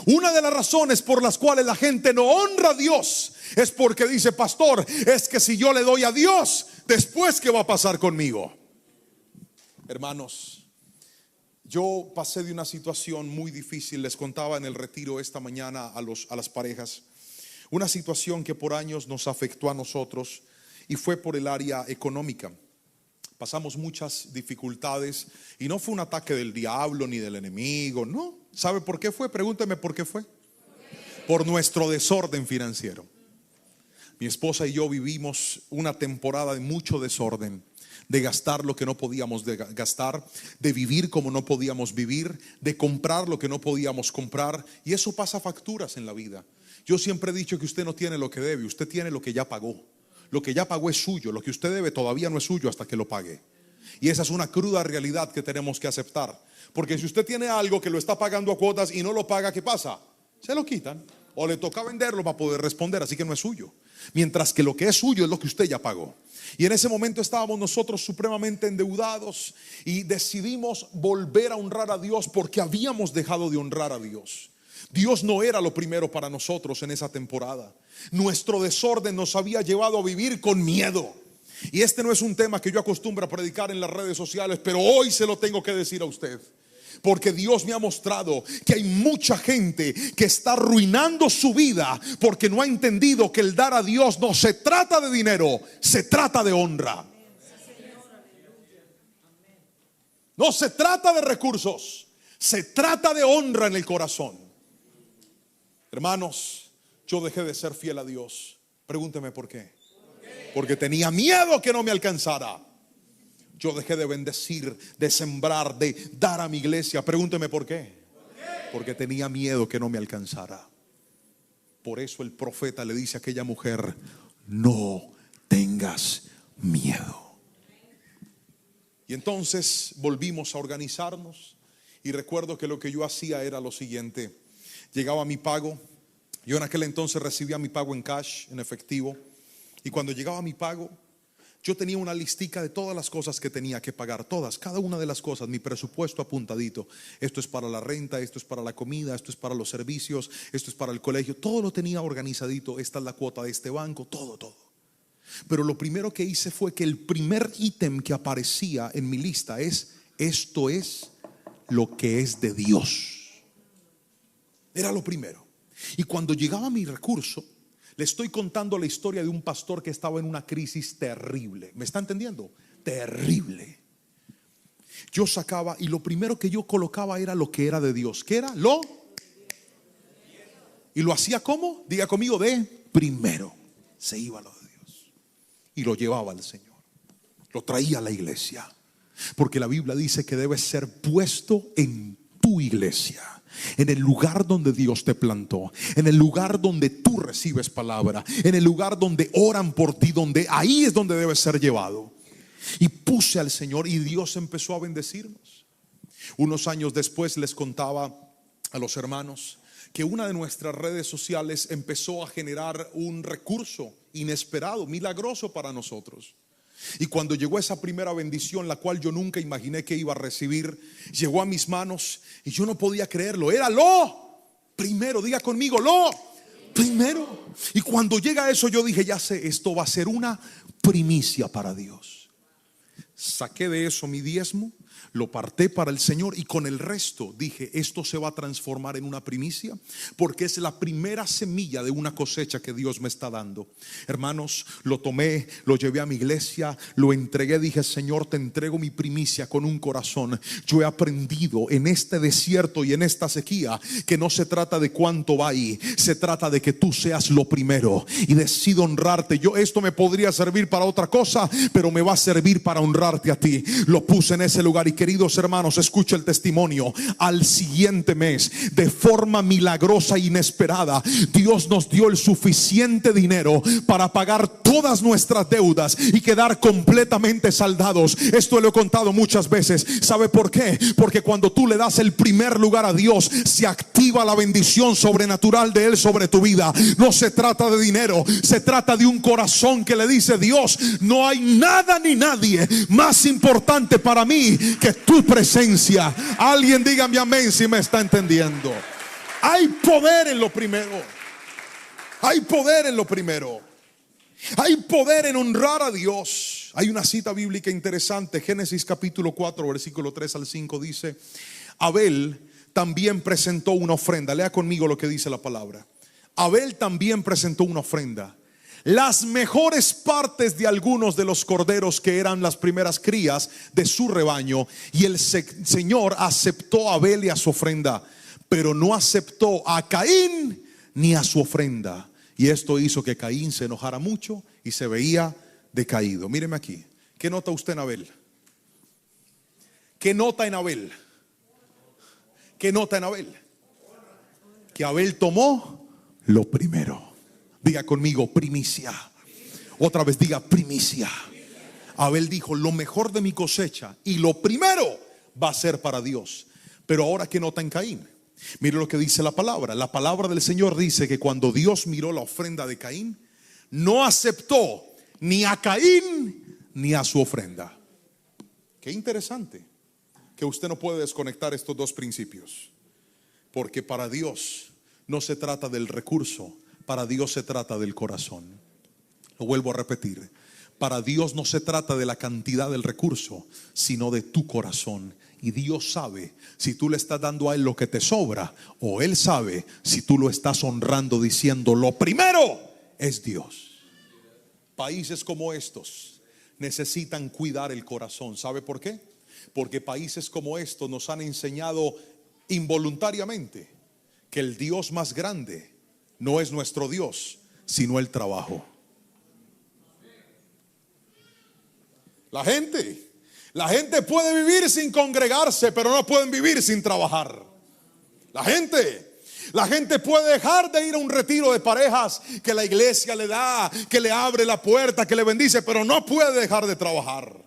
Una de las razones por las cuales la gente no honra a Dios es porque dice: pastor, es que si yo le doy a Dios, después ¿qué va a pasar conmigo? Hermanos, yo pasé de una situación muy difícil. Les contaba en el retiro esta mañana a las parejas, una situación que por años nos afectó a nosotros, y fue por el área económica. Pasamos muchas dificultades, y no fue un ataque del diablo ni del enemigo, no. ¿Sabe por qué fue? Pregúnteme por qué fue. Por nuestro desorden financiero. Mi esposa y yo vivimos una temporada de mucho desorden. de gastar lo que no podíamos gastar, de vivir como no podíamos vivir, de comprar lo que no podíamos comprar. Y eso pasa facturas en la vida. Yo siempre he dicho que usted no tiene lo que debe, usted tiene lo que ya pagó. Lo que ya pagó es suyo, lo que usted debe todavía no es suyo hasta que lo pague. Y esa es una cruda realidad que tenemos que aceptar. Porque si usted tiene algo que lo está pagando a cuotas y no lo paga, ¿qué pasa? Se lo quitan o le toca venderlo para poder responder, así que no es suyo. Mientras que lo que es suyo es lo que usted ya pagó. Y en ese momento estábamos nosotros supremamente endeudados y decidimos volver a honrar a Dios porque habíamos dejado de honrar a Dios. Dios no era lo primero para nosotros en esa temporada. Nuestro desorden nos había llevado a vivir con miedo. Y este no es un tema que yo acostumbro a predicar en las redes sociales, pero hoy se lo tengo que decir a usted. Porque Dios me ha mostrado que hay mucha gente que está arruinando su vida porque no ha entendido que el dar a Dios no se trata de dinero, se trata de honra. No se trata de recursos, se trata de honra en el corazón. Hermanos, yo dejé de ser fiel a Dios. Pregúnteme por qué. Porque tenía miedo que no me alcanzara. Yo dejé de bendecir, de sembrar, de dar a mi iglesia. Pregúnteme por qué. Porque tenía miedo que no me alcanzara. Por eso el profeta le dice a aquella mujer: no tengas miedo. Y entonces volvimos a organizarnos. Y recuerdo que lo que yo hacía era lo siguiente. Llegaba mi pago. Yo en aquel entonces recibía mi pago en cash, en efectivo. Y cuando llegaba mi pago, yo tenía una listica de todas las cosas que tenía que pagar. Todas, cada una de las cosas, mi presupuesto apuntadito. Esto es para la renta, esto es para la comida, esto es para los servicios, esto es para el colegio. Todo lo tenía organizadito. Esta es la cuota de este banco, todo. Pero lo primero que hice fue que el primer ítem que aparecía en mi lista es: esto es lo que es de Dios. Era lo primero. Y cuando llegaba mi recurso, le estoy contando la historia de un pastor que estaba en una crisis terrible. ¿Me está entendiendo? Terrible. Yo sacaba y lo primero que yo colocaba era lo que era de Dios. ¿Qué era? Y lo hacía ¿cómo? Diga conmigo, de primero. Se iba lo de Dios y lo llevaba al Señor. Lo traía a la iglesia. Porque la Biblia dice que debe ser puesto en tu iglesia, en el lugar donde Dios te plantó, en el lugar donde tú recibes palabra, en el lugar donde oran por ti, donde ahí es donde debe ser llevado. Y puse al Señor y Dios empezó a bendecirnos. Unos años después les contaba a los hermanos que una de nuestras redes sociales empezó a generar un recurso inesperado, milagroso para nosotros. Y cuando llegó esa primera bendición, la cual yo nunca imaginé que iba a recibir, llegó a mis manos y yo no podía creerlo. Era lo primero, diga conmigo, lo primero. Y cuando llega eso, yo dije: ya sé, esto va a ser una primicia para Dios. Saqué de eso mi diezmo, lo aparté para el Señor y con el resto dije: esto se va a transformar en una primicia, porque es la primera semilla de una cosecha que Dios me está dando. Hermanos, lo tomé, lo llevé a mi iglesia, lo entregué. Dije: Señor, te entrego mi primicia con un corazón. Yo he aprendido en este desierto y en esta sequía que no se trata de cuánto va ahí, se trata de que tú seas lo primero. Y decido honrarte. Esto me podría servir para otra cosa, pero me va a servir para honrarte a ti. Lo puse en ese lugar. Y queridos hermanos, escucha el testimonio. Al siguiente mes, de forma milagrosa e inesperada, Dios nos dio el suficiente dinero para pagar todas nuestras deudas y quedar completamente saldados. Esto lo he contado muchas veces. ¿Sabe por qué? Porque cuando tú le das el primer lugar a Dios, se activa la bendición sobrenatural de Él sobre tu vida. No se trata de dinero, se trata de un corazón que le dice: Dios, no hay nada ni nadie más importante para mí que tu presencia. Alguien dígame amén si me está entendiendo. Hay poder en lo primero. Hay poder en lo primero. Hay poder en honrar a Dios. Hay una cita bíblica interesante. Génesis capítulo 4 versículo 3 al 5 dice: Abel también presentó una ofrenda. Lea conmigo lo que dice la palabra. Abel también presentó una ofrenda, las mejores partes de algunos de los corderos que eran las primeras crías de su rebaño. Y el Señor aceptó a Abel y a su ofrenda, pero no aceptó a Caín ni a su ofrenda. Y esto hizo que Caín se enojara mucho y se veía decaído. Míreme aquí. ¿Qué nota usted en Abel? ¿Qué nota en Abel? ¿Qué nota en Abel? Que Abel tomó lo primero. Diga conmigo, primicia. Otra vez diga, primicia. Abel dijo, lo mejor de mi cosecha y lo primero va a ser para Dios. Pero ahora, ¿qué nota en Caín? Mire lo que dice la palabra. La palabra del Señor dice que cuando Dios miró la ofrenda de Caín, no aceptó ni a Caín ni a su ofrenda. Qué interesante que usted no puede desconectar estos dos principios. Porque para Dios no se trata del recurso, para Dios se trata del corazón. Lo vuelvo a repetir. Para Dios no se trata de la cantidad del recurso, sino de tu corazón. Y Dios sabe si tú le estás dando a Él lo que te sobra, o Él sabe si tú lo estás honrando diciendo, lo primero es Dios. Países como estos necesitan cuidar el corazón. ¿Sabe por qué? Porque países como estos nos han enseñado involuntariamente que el Dios más grande no es nuestro Dios, sino el trabajo. La gente puede vivir sin congregarse, pero no pueden vivir sin trabajar. La gente puede dejar de ir a un retiro de parejas que la iglesia le da, que le abre la puerta, que le bendice, pero no puede dejar de trabajar.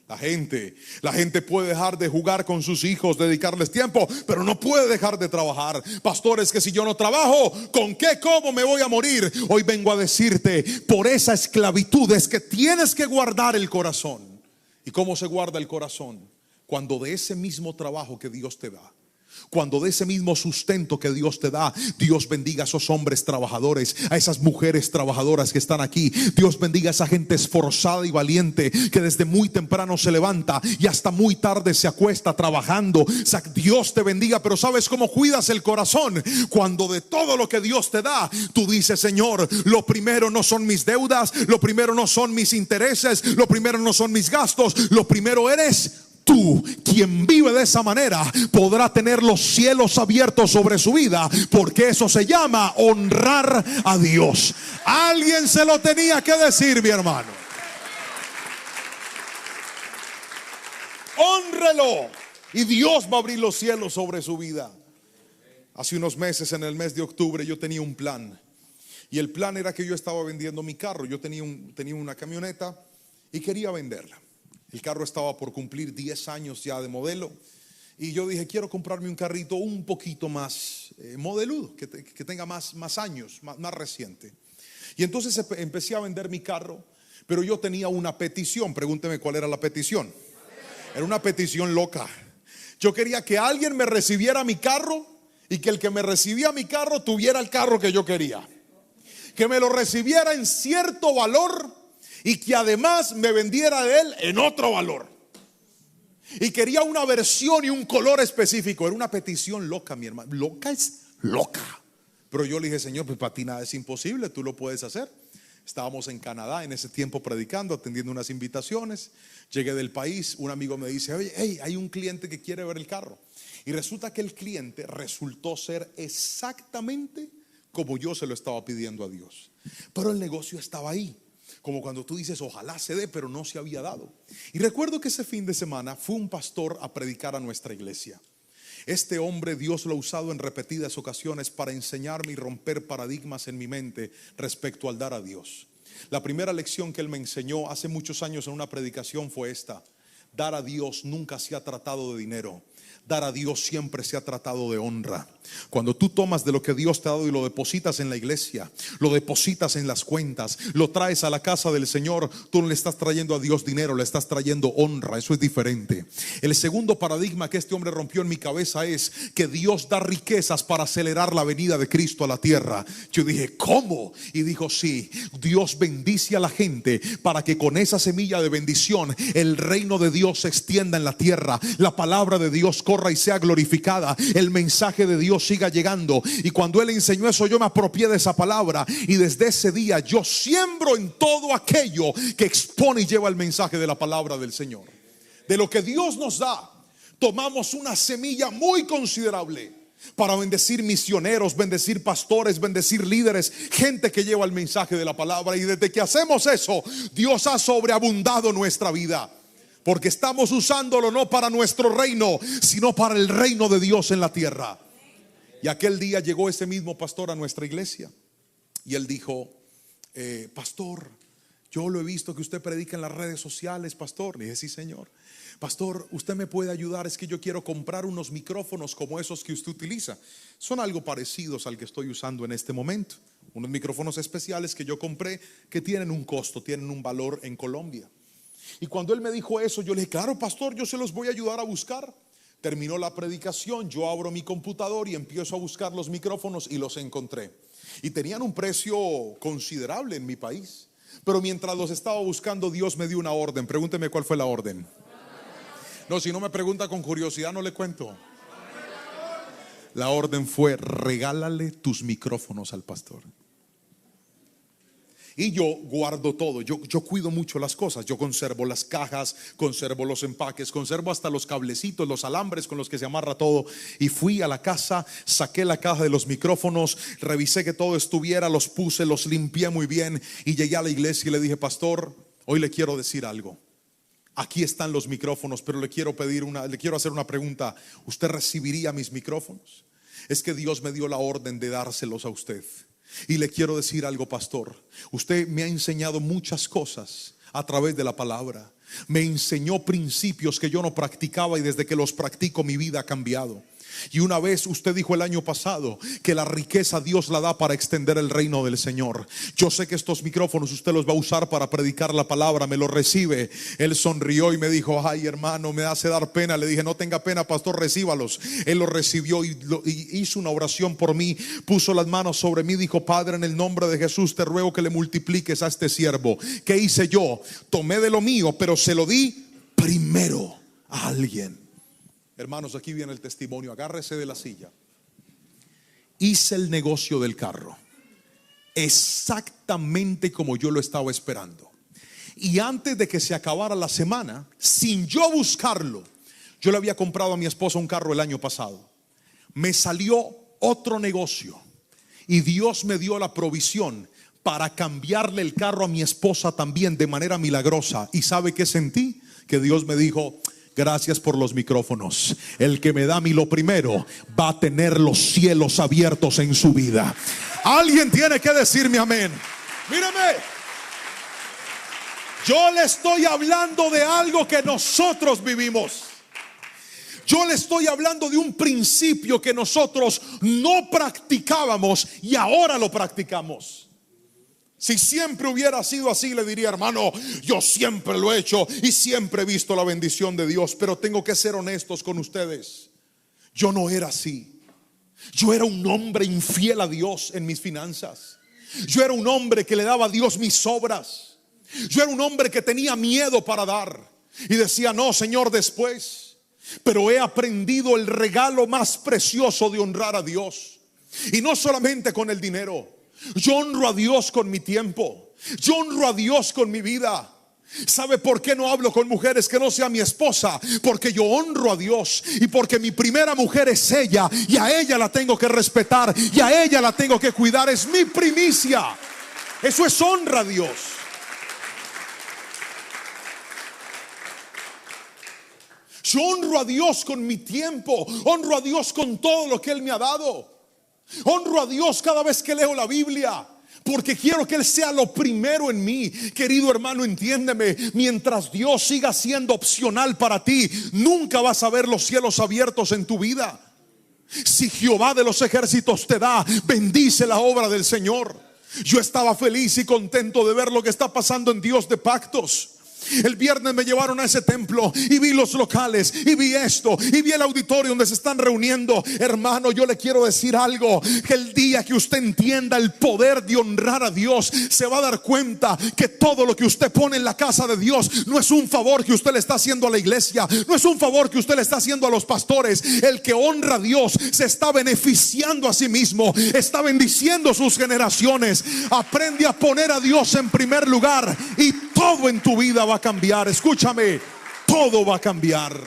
La gente puede dejar de jugar con sus hijos, dedicarles tiempo, pero no puede dejar de trabajar. Pastores, que si yo no trabajo, ¿con qué como me voy a morir? Hoy vengo a decirte, por esa esclavitud es que tienes que guardar el corazón. ¿Y cómo se guarda el corazón? Cuando de ese mismo trabajo que Dios te da, cuando de ese mismo sustento que Dios te da, Dios bendiga a esos hombres trabajadores, a esas mujeres trabajadoras que están aquí. Dios bendiga a esa gente esforzada y valiente que desde muy temprano se levanta y hasta muy tarde se acuesta trabajando. Dios te bendiga, pero ¿sabes cómo cuidas el corazón? Cuando de todo lo que Dios te da, tú dices, Señor, lo primero no son mis deudas, lo primero no son mis intereses, lo primero no son mis gastos, lo primero eres tú. Quien vive de esa manera podrá tener los cielos abiertos sobre su vida, porque eso se llama honrar a Dios. Alguien se lo tenía que decir, mi hermano. Hónrelo y Dios va a abrir los cielos sobre su vida. Hace unos meses, en el mes de octubre, yo tenía un plan. Y el plan era que yo estaba vendiendo mi carro. Yo tenía una camioneta y quería venderla. El carro estaba por cumplir 10 años ya de modelo. Y yo dije, quiero comprarme un carrito un poquito más modeludo, que tenga más años, más reciente. Y entonces empecé a vender mi carro. Pero yo tenía una petición. Pregúnteme cuál era la petición. Era una petición loca. Yo quería que alguien me recibiera mi carro y que el que me recibía mi carro tuviera el carro que yo quería. Que me lo recibiera en cierto valor y que además me vendiera de él en otro valor. Y quería una versión y un color específico. Era una petición loca, mi hermano. Loca es loca. Pero yo le dije, Señor, pues para ti nada es imposible, tú lo puedes hacer. Estábamos en Canadá en ese tiempo predicando, atendiendo unas invitaciones. Llegué del país, un amigo me dice, oye, hey, hay un cliente que quiere ver el carro. Y resulta que el cliente resultó ser exactamente como yo se lo estaba pidiendo a Dios. Pero el negocio estaba ahí. Como cuando tú dices, ojalá se dé, pero no se había dado. Y recuerdo que ese fin de semana fue un pastor a predicar a nuestra iglesia. Este hombre Dios lo ha usado en repetidas ocasiones para enseñarme y romper paradigmas en mi mente respecto al dar a Dios. La primera lección que él me enseñó hace muchos años en una predicación fue esta: dar a Dios nunca se ha tratado de dinero. Dar a Dios siempre se ha tratado de honra. Cuando tú tomas de lo que Dios te ha dado y lo depositas en la iglesia, lo depositas en las cuentas, lo traes a la casa del Señor, tú no le estás trayendo a Dios dinero, le estás trayendo honra. Eso es diferente. El segundo paradigma que este hombre rompió en mi cabeza es que Dios da riquezas para acelerar la venida de Cristo a la tierra. Yo dije, ¿cómo? Y dijo, sí, Dios bendice a la gente para que con esa semilla de bendición el reino de Dios se extienda en la tierra, la palabra de Dios corra y sea glorificada, el mensaje de Dios siga llegando. Y cuando él enseñó eso, yo me apropié de esa palabra, y desde ese día yo siembro en todo aquello que expone y lleva el mensaje de la palabra del Señor. De lo que Dios nos da, tomamos una semilla muy considerable. para bendecir misioneros, bendecir pastores, bendecir líderes, gente que lleva el mensaje de la palabra. Y desde que hacemos eso, Dios ha sobreabundado nuestra vida, porque estamos usándolo no para nuestro reino, sino para el reino de Dios en la tierra. Y aquel día llegó ese mismo pastor a nuestra iglesia y él dijo: pastor, yo lo he visto que usted predica en las redes sociales, pastor. Le dije: sí, señor. Pastor, usted me puede ayudar, es que yo quiero comprar unos micrófonos como esos que usted utiliza. Son algo parecidos al que estoy usando en este momento. Unos micrófonos especiales que yo compré, que tienen un costo, tienen un valor en Colombia. Y cuando él me dijo eso, yo le dije: claro, pastor, yo se los voy a ayudar a buscar. Terminó la predicación, yo abro mi computador y empiezo a buscar los micrófonos y los encontré. Y tenían un precio considerable en mi país. Pero mientras los estaba buscando, Dios me dio una orden. Pregúnteme cuál fue la orden. No, si no me pregunta con curiosidad, no le cuento. La orden fue: regálale tus micrófonos al pastor. Y yo guardo todo, yo cuido mucho las cosas. Yo conservo las cajas, conservo los empaques, conservo hasta los cablecitos, los alambres con los que se amarra todo. Y fui a la casa, saqué la caja de los micrófonos, revisé que todo estuviera, los puse, los limpié muy bien. Y llegué a la iglesia y le dije: pastor, hoy le quiero decir algo. Aquí están los micrófonos, pero le quiero hacer una pregunta. ¿Usted recibiría mis micrófonos? Es que Dios me dio la orden de dárselos a usted. Y le quiero decir algo, pastor. Usted me ha enseñado muchas cosas a través de la palabra. Me enseñó principios que yo no practicaba, y desde que los practico mi vida ha cambiado. Y una vez usted dijo el año pasado que la riqueza Dios la da para extender el reino del Señor. Yo sé que estos micrófonos usted los va a usar para predicar la palabra. ¿Me lo recibe? Él sonrió y me dijo: ay, hermano, me hace dar pena. Le dije: no tenga pena, pastor, recíbalos. Él los recibió y hizo una oración por mí. Puso las manos sobre mí, dijo: Padre, en el nombre de Jesús te ruego que le multipliques a este siervo. ¿Qué hice yo? Tomé de lo mío, pero se lo di primero a alguien. Hermanos, aquí viene el testimonio. Agárrese de la silla. Hice el negocio del carro exactamente como yo lo estaba esperando. Y antes de que se acabara la semana, sin yo buscarlo, yo le había comprado a mi esposa un carro el año pasado. Me salió otro negocio y Dios me dio la provisión para cambiarle el carro a mi esposa también de manera milagrosa. ¿Y sabe qué sentí? Que Dios me dijo: gracias por los micrófonos. El que me da a mí lo primero va a tener los cielos abiertos en su vida. Alguien tiene que decirme amén. Mírame, yo le estoy hablando de algo que nosotros vivimos. Yo le estoy hablando de un principio que nosotros no practicábamos y ahora lo practicamos. Si siempre hubiera sido así, le diría: hermano, yo siempre lo he hecho y siempre he visto la bendición de Dios. Pero tengo que ser honestos con ustedes. Yo no era así. Yo era un hombre infiel a Dios en mis finanzas. Yo era un hombre que le daba a Dios mis obras. Yo era un hombre que tenía miedo para dar y decía: no, Señor, después. Pero he aprendido el regalo más precioso de honrar a Dios. Y no solamente con el dinero. Yo honro a Dios con mi tiempo. Yo honro a Dios con mi vida. ¿Sabe por qué no hablo con mujeres que no sea mi esposa? Porque yo honro a Dios y porque mi primera mujer es ella, y a ella la tengo que respetar y a ella la tengo que cuidar. Es mi primicia. Eso es honra a Dios. Yo honro a Dios con mi tiempo. Honro a Dios con todo lo que Él me ha dado. Honro a Dios cada vez que leo la Biblia, porque quiero que Él sea lo primero en mí. Querido hermano, entiéndeme. Mientras Dios siga siendo opcional para ti, nunca vas a ver los cielos abiertos en tu vida. Si Jehová de los ejércitos te da, bendice la obra del Señor. Yo estaba feliz y contento de ver lo que está pasando en Dios de Pactos. El viernes me llevaron a ese templo y vi los locales y vi esto y vi el auditorio donde se están reuniendo. Hermano, yo le quiero decir algo: que el día que usted entienda el poder de honrar a Dios, se va a dar cuenta que todo lo que usted pone en la casa de Dios no es un favor que usted le está haciendo a la iglesia, no es un favor que usted le está haciendo a los pastores. El que honra a Dios se está beneficiando a sí mismo, está bendiciendo sus generaciones. Aprende a poner a Dios en primer lugar y todo en tu vida va a cambiar. Escúchame, todo va a cambiar.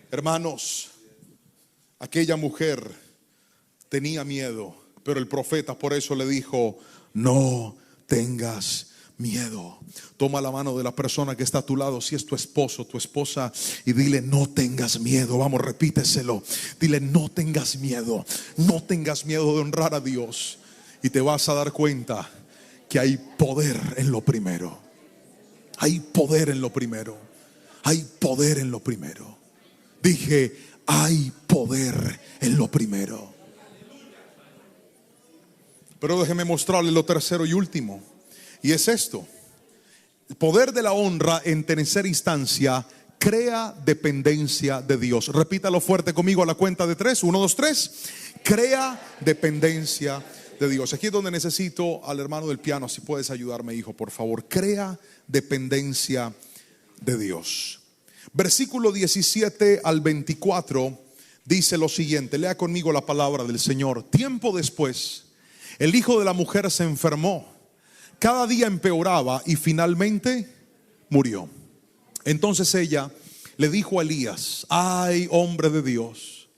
Hermanos, Aquella mujer tenía miedo, pero el profeta por eso le dijo: no tengas miedo. Toma la mano de la persona que está a tu lado, si es tu esposo, tu esposa, y dile: no tengas miedo. Vamos, repíteselo. Dile: no tengas miedo. No tengas miedo de honrar a Dios. Y te vas a dar cuenta que hay poder en lo primero. Hay poder en lo primero. Hay poder en lo primero. Dije: hay poder en lo primero. Pero déjeme mostrarle lo tercero y último. Y es esto: el poder de la honra en tercera instancia crea dependencia de Dios. Repítalo fuerte conmigo a la cuenta de 3. 1, 2, 3. Crea dependencia de Dios. Aquí es donde necesito al hermano del piano. Si puedes ayudarme, hijo, por favor. Crea dependencia de Dios. Versículo 17 al 24 dice lo siguiente. Lea conmigo la palabra del Señor. Tiempo después, el hijo de la mujer se enfermó. Cada día empeoraba y finalmente murió. Entonces ella le dijo a Elías: ay, hombre de Dios,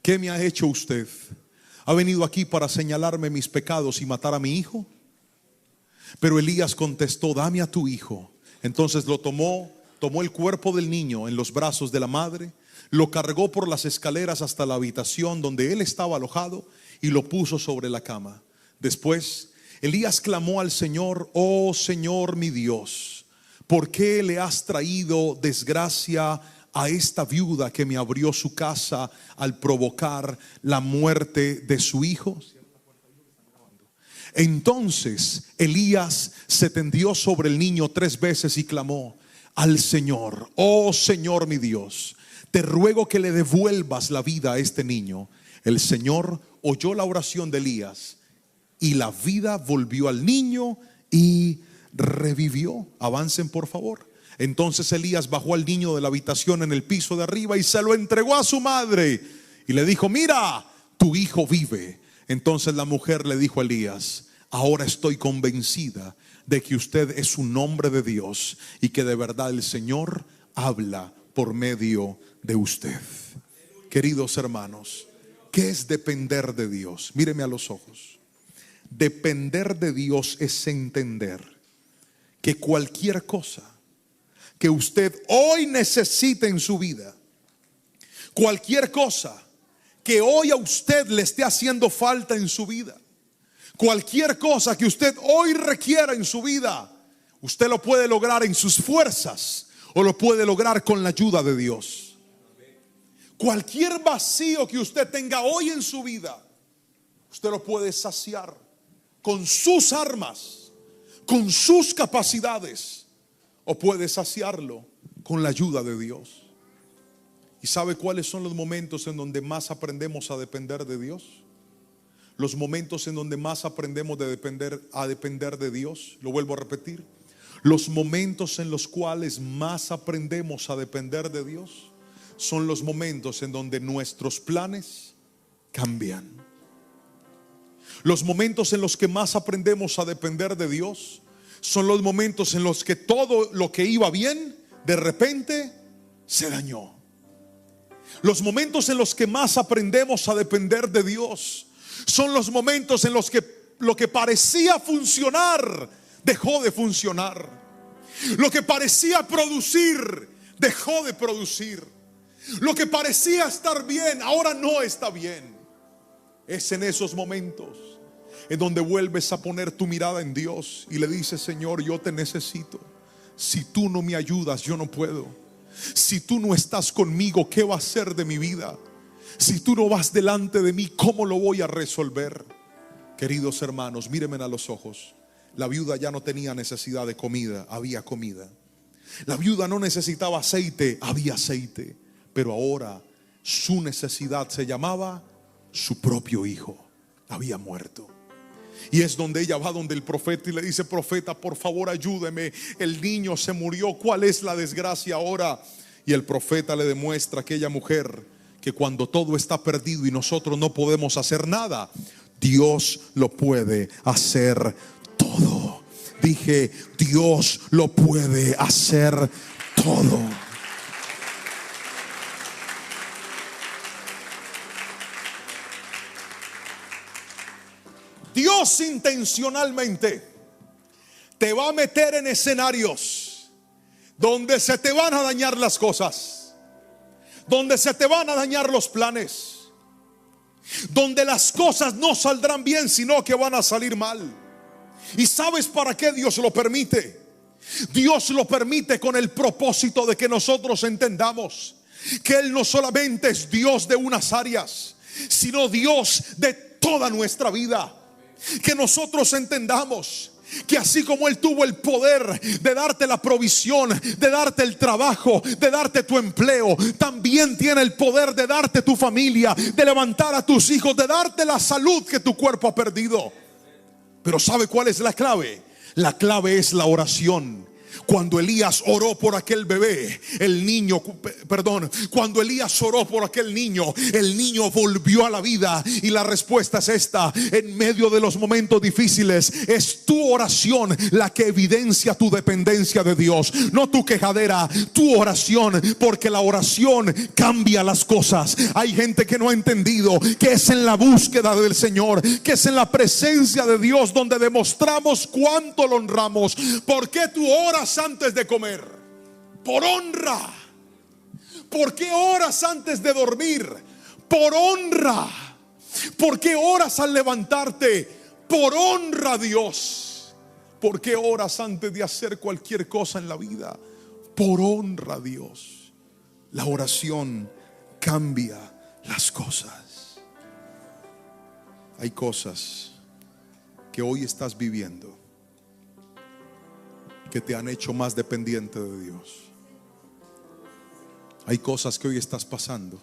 ¿qué me ha hecho usted? ¿Ha venido aquí para señalarme mis pecados y matar a mi hijo? Pero Elías contestó: dame a tu hijo. Entonces lo tomó el cuerpo del niño en los brazos de la madre, lo cargó por las escaleras hasta la habitación donde él estaba alojado y lo puso sobre la cama. Después Elías clamó al Señor: oh Señor mi Dios, ¿por qué le has traído desgracia a esta viuda que me abrió su casa al provocar la muerte de su hijo? Entonces Elías se tendió sobre el niño 3 veces y clamó al Señor: oh Señor mi Dios, te ruego que le devuelvas la vida a este niño. El Señor oyó la oración de Elías y la vida volvió al niño y revivió. Avancen, por favor. Entonces Elías bajó al niño de la habitación en el piso de arriba y se lo entregó a su madre y le dijo: mira, tu hijo vive. Entonces la mujer le dijo a Elías: ahora estoy convencida de que usted es un hombre de Dios y que de verdad el Señor habla por medio de usted. Queridos hermanos, ¿qué es depender de Dios? Míreme a los ojos. Depender de Dios es entender que cualquier cosa que usted hoy necesite en su vida, cualquier cosa que hoy a usted le esté haciendo falta en su vida, cualquier cosa que usted hoy requiera en su vida, usted lo puede lograr en sus fuerzas o lo puede lograr con la ayuda de Dios. Cualquier vacío que usted tenga hoy en su vida, usted lo puede saciar con sus armas, con sus capacidades, o puede saciarlo con la ayuda de Dios. ¿Y sabe cuáles son los momentos en donde más aprendemos a depender de Dios? Los momentos en donde más aprendemos a depender de Dios. Lo vuelvo a repetir. Los momentos en los cuales más aprendemos a depender de Dios son los momentos en donde nuestros planes cambian. Los momentos en los que más aprendemos a depender de Dios son los momentos en los que todo lo que iba bien de repente se dañó. Los momentos en los que más aprendemos a depender de Dios son los momentos en los que lo que parecía funcionar dejó de funcionar. Lo que parecía producir dejó de producir. Lo que parecía estar bien ahora no está bien. Es en esos momentos en donde vuelves a poner tu mirada en Dios y le dices: Señor, yo te necesito. Si tú no me ayudas, yo no puedo. Si tú no estás conmigo, ¿qué va a ser de mi vida? Si tú no vas delante de mí, ¿cómo lo voy a resolver? Queridos hermanos, mírenme a los ojos. La viuda ya no tenía necesidad de comida, había comida. La viuda no necesitaba aceite, había aceite. Pero ahora su necesidad se llamaba su propio hijo. Había muerto. Y es donde ella va donde el profeta y le dice: profeta, por favor ayúdeme, el niño se murió, ¿cuál es la desgracia ahora? Y el profeta le demuestra a aquella mujer que cuando todo está perdido y nosotros no podemos hacer nada, Dios lo puede hacer todo. Dije: Dios lo puede hacer todo. Dios intencionalmente te va a meter en escenarios donde se te van a dañar las cosas, donde se te van a dañar los planes, donde las cosas no saldrán bien, sino que van a salir mal. ¿Y sabes para qué Dios lo permite? Dios lo permite con el propósito de que nosotros entendamos que Él no solamente es Dios de unas áreas, sino Dios de toda nuestra vida. Que nosotros entendamos que así como Él tuvo el poder de darte la provisión, de darte el trabajo, de darte tu empleo, también tiene el poder de darte tu familia, de levantar a tus hijos, de darte la salud que tu cuerpo ha perdido. Pero ¿sabe cuál es la clave? La clave es la oración. Cuando Elías oró por aquel bebé, cuando Elías oró por aquel niño, el niño volvió a la vida. Y la respuesta es esta: en medio de los momentos difíciles, es tu oración la que evidencia tu dependencia de Dios, no tu quejadera, tu oración, porque la oración cambia las cosas. Hay gente que no ha entendido que es en la búsqueda del Señor, que es en la presencia de Dios donde demostramos cuánto lo honramos. ¿Por qué tú oras antes de comer? Por honra. ¿Por qué oras antes de dormir? Por honra. ¿Por qué oras al levantarte? Por honra a Dios. ¿Por qué oras antes de hacer cualquier cosa en la vida? Por honra a Dios. La oración cambia las cosas. Hay cosas que hoy estás viviendo que te han hecho más dependiente de Dios. Hay cosas que hoy estás pasando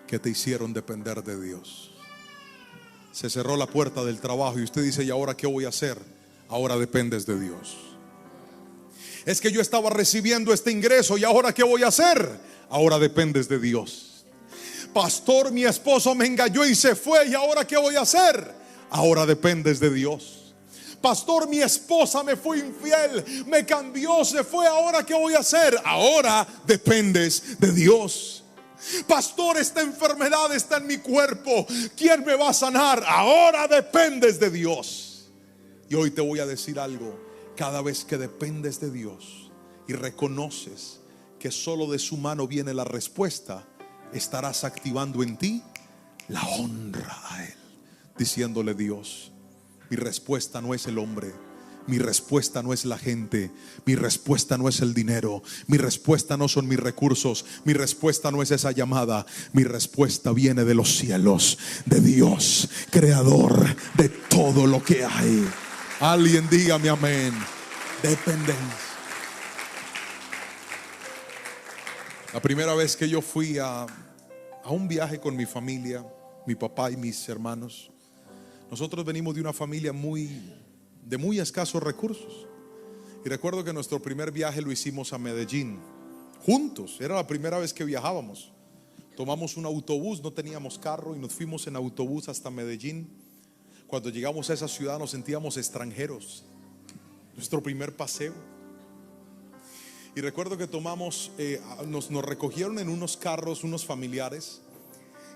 que te hicieron depender de Dios. Se cerró la puerta del trabajo y usted dice: ¿y ahora qué voy a hacer? Ahora dependes de Dios. Es que yo estaba recibiendo este ingreso y ahora qué voy a hacer? Ahora dependes de Dios. Pastor, mi esposo me engañó y se fue, ¿y ahora qué voy a hacer? Ahora dependes de Dios. Pastor, mi esposa me fue infiel, me cambió, se fue, ¿ahora qué voy a hacer? Ahora dependes de Dios. Pastor, esta enfermedad está en mi cuerpo, ¿quién me va a sanar? Ahora dependes de Dios. Y hoy te voy a decir algo: cada vez que dependes de Dios y reconoces que solo de su mano viene la respuesta, estarás activando en ti la honra a Él, diciéndole: Dios, mi respuesta no es el hombre, mi respuesta no es la gente, mi respuesta no es el dinero, mi respuesta no son mis recursos, mi respuesta no es esa llamada. Mi respuesta viene de los cielos, de Dios, creador de todo lo que hay. Alguien dígame amén. Dependencia. La primera vez que yo fui a un viaje con mi familia, mi papá y mis hermanos, nosotros venimos de una familia de muy escasos recursos. Y recuerdo que nuestro primer viaje lo hicimos a Medellín, juntos. Era la primera vez que viajábamos. Tomamos un autobús, no teníamos carro, y nos fuimos en autobús hasta Medellín. Cuando llegamos a esa ciudad nos sentíamos extranjeros. Nuestro primer paseo. Y recuerdo que nos recogieron en unos carros, unos familiares,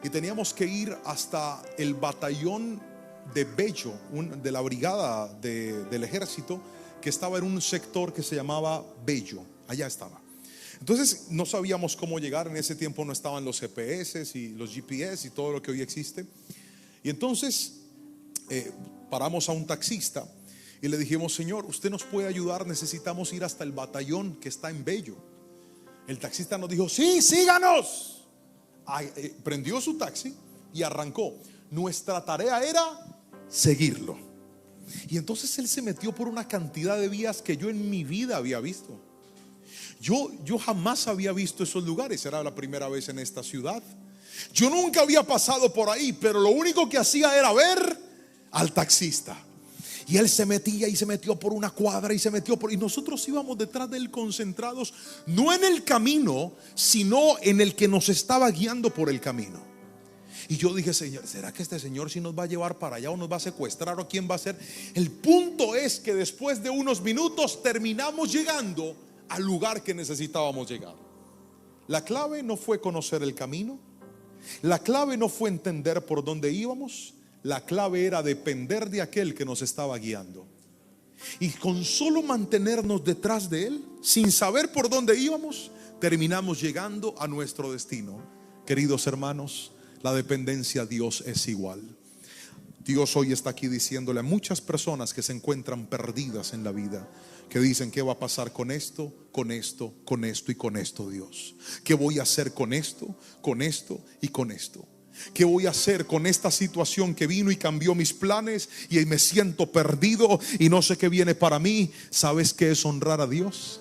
y teníamos que ir hasta el batallón de Bello, de la brigada del ejército, que estaba en un sector que se llamaba Bello. Allá estaba. Entonces no sabíamos cómo llegar. En ese tiempo no estaban los GPS y los GPS y todo lo que hoy existe. Y entonces paramos a un taxista y le dijimos: señor, ¿usted nos puede ayudar? Necesitamos ir hasta el batallón que está en Bello. El taxista nos dijo: sí, síganos. Prendió su taxi y arrancó. Nuestra tarea era seguirlo. Y entonces él se metió por una cantidad de vías que yo en mi vida había visto. Yo jamás había visto esos lugares. Era la primera vez en esta ciudad. Yo nunca había pasado por ahí, pero lo único que hacía era ver al taxista. Y él se metía y se metió por una cuadra y se metió y nosotros íbamos detrás de él concentrados, no en el camino, sino en el que nos estaba guiando por el camino. Y yo dije: Señor, ¿será que este señor sí nos va a llevar para allá o nos va a secuestrar o quién va a ser? El punto es que después de unos minutos terminamos llegando al lugar que necesitábamos llegar. La clave no fue conocer el camino, la clave no fue entender por dónde íbamos, La clave era depender de aquel que nos estaba guiando. Y con solo mantenernos detrás de Él, sin saber por dónde íbamos, terminamos llegando a nuestro destino. Queridos hermanos, la dependencia a Dios es igual. Dios hoy está aquí diciéndole a muchas personas que se encuentran perdidas en la vida, que dicen: ¿qué va a pasar con esto, con esto, con esto y con esto, Dios? ¿Qué voy a hacer con esto y con esto? ¿Qué voy a hacer con esta situación que vino y cambió mis planes y me siento perdido y no sé qué viene para mí? ¿Sabes qué es honrar a Dios?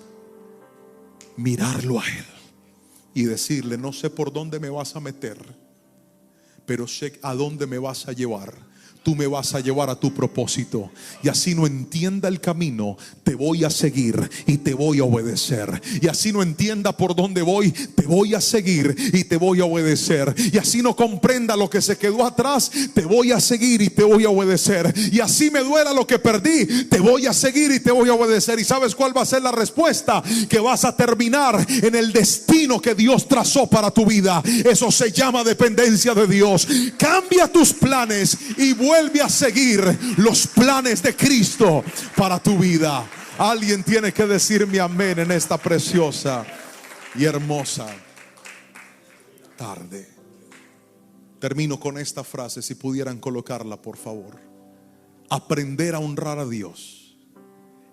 Mirarlo a Él y decirle: no sé por dónde me vas a meter, pero sé a dónde me vas a llevar. Tú me vas a llevar a tu propósito, y así no entienda el camino, te voy a seguir y te voy a obedecer. Y así no entienda por dónde voy, te voy a seguir y te voy a obedecer. Y así no comprenda lo que se quedó atrás, te voy a seguir y te voy a obedecer. Y así me duela lo que perdí, te voy a seguir y te voy a obedecer. ¿Y sabes cuál va a ser la respuesta? Que vas a terminar en el destino que Dios trazó para tu vida. Eso se llama dependencia de Dios. Cambia tus planes y vuelve a seguir los planes de Cristo para tu vida. Alguien tiene que decirme amén en esta preciosa y hermosa tarde. Termino con esta frase, si pudieran colocarla, por favor. Aprender a honrar a Dios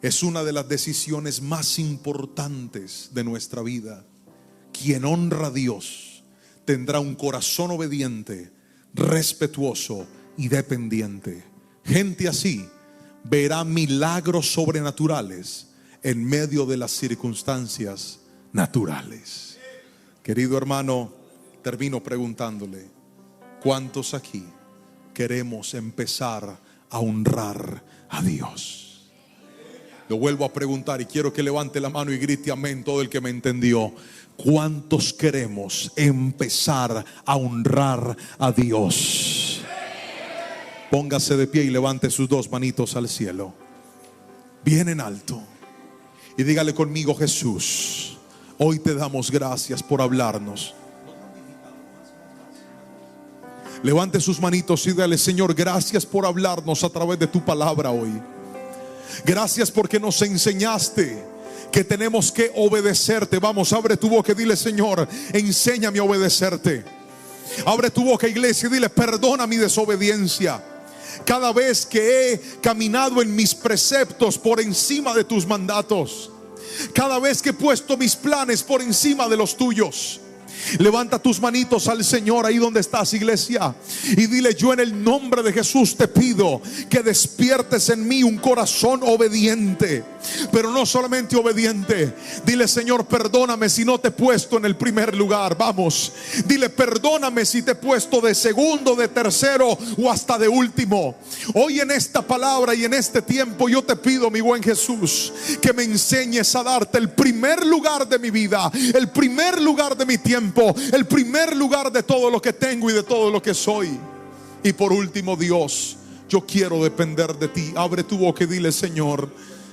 es una de las decisiones más importantes de nuestra vida. Quien honra a Dios tendrá un corazón obediente, respetuoso y dependiente. Gente así verá milagros sobrenaturales en medio de las circunstancias naturales. Querido hermano, termino preguntándole: ¿cuántos aquí queremos empezar a honrar a Dios? Lo vuelvo a preguntar y quiero que levante la mano y grite amén todo el que me entendió. ¿Cuántos queremos empezar a honrar a Dios? Póngase de pie y levante sus dos manitos al cielo, bien en alto, y dígale conmigo: Jesús, hoy te damos gracias por hablarnos. Levante sus manitos y dígale: Señor, gracias por hablarnos a través de tu palabra hoy. Gracias porque nos enseñaste que tenemos que obedecerte. Vamos, abre tu boca y dile: Señor, enséñame a obedecerte. Abre tu boca, iglesia, y dile: perdona mi desobediencia. Cada vez que he caminado en mis preceptos por encima de tus mandatos, cada vez que he puesto mis planes por encima de los tuyos. Levanta tus manitos al Señor ahí donde estás, iglesia, y dile: yo en el nombre de Jesús te pido que despiertes en mí un corazón obediente. Pero no solamente obediente, dile: Señor, perdóname si no te he puesto en el primer lugar. Vamos, dile: perdóname si te he puesto de segundo, de tercero o hasta de último. Hoy en esta palabra y en este tiempo yo te pido, mi buen Jesús, que me enseñes a darte el primer lugar de mi vida, el primer lugar de mi tiempo, el primer lugar de todo lo que tengo y de todo lo que soy. Y por último, Dios, yo quiero depender de ti. Abre tu boca y dile: Señor,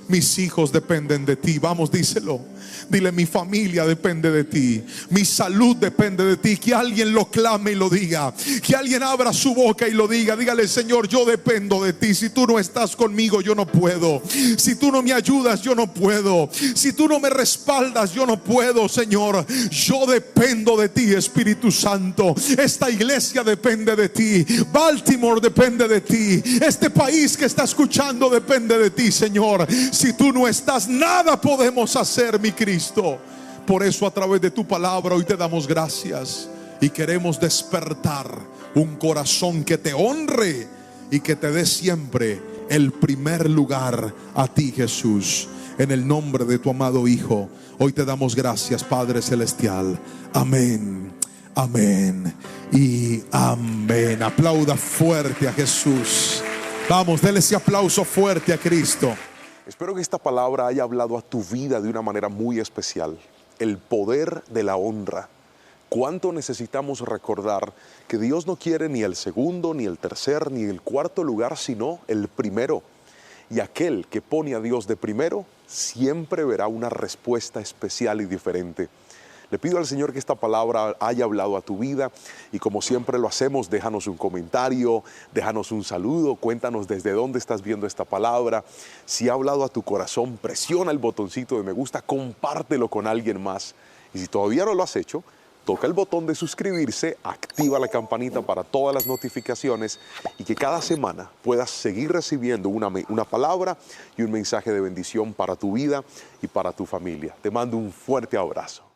mis hijos dependen de ti. Vamos, díselo. Dile: mi familia depende de ti, mi salud depende de ti. Que alguien lo clame y lo diga, que alguien abra su boca y lo diga. Dígale: Señor, yo dependo de ti. Si tú no estás conmigo, yo no puedo. Si tú no me ayudas, yo no puedo. Si tú no me respaldas, yo no puedo. Señor, yo dependo de ti, Espíritu Santo. Esta iglesia depende de ti. Baltimore depende de ti. Este país que está escuchando depende de ti, Señor. Si tú no estás, nada podemos hacer, mi Cristo. Por eso, a través de tu palabra hoy te damos gracias y queremos despertar un corazón que te honre y que te dé siempre el primer lugar a ti, Jesús. En el nombre de tu amado Hijo, hoy te damos gracias, Padre Celestial. Amén, amén y amén. Aplauda fuerte a Jesús. Vamos, denle ese aplauso fuerte a Cristo. Espero que esta palabra haya hablado a tu vida de una manera muy especial. El poder de la honra. Cuánto necesitamos recordar que Dios no quiere ni el segundo, ni el tercer, ni el cuarto lugar, sino el primero. Y aquel que pone a Dios de primero siempre verá una respuesta especial y diferente. Le pido al Señor que esta palabra haya hablado a tu vida y como siempre lo hacemos, déjanos un comentario, déjanos un saludo, cuéntanos desde dónde estás viendo esta palabra. Si ha hablado a tu corazón, presiona el botoncito de me gusta, compártelo con alguien más. Y si todavía no lo has hecho, toca el botón de suscribirse, activa la campanita para todas las notificaciones y que cada semana puedas seguir recibiendo una palabra y un mensaje de bendición para tu vida y para tu familia. Te mando un fuerte abrazo.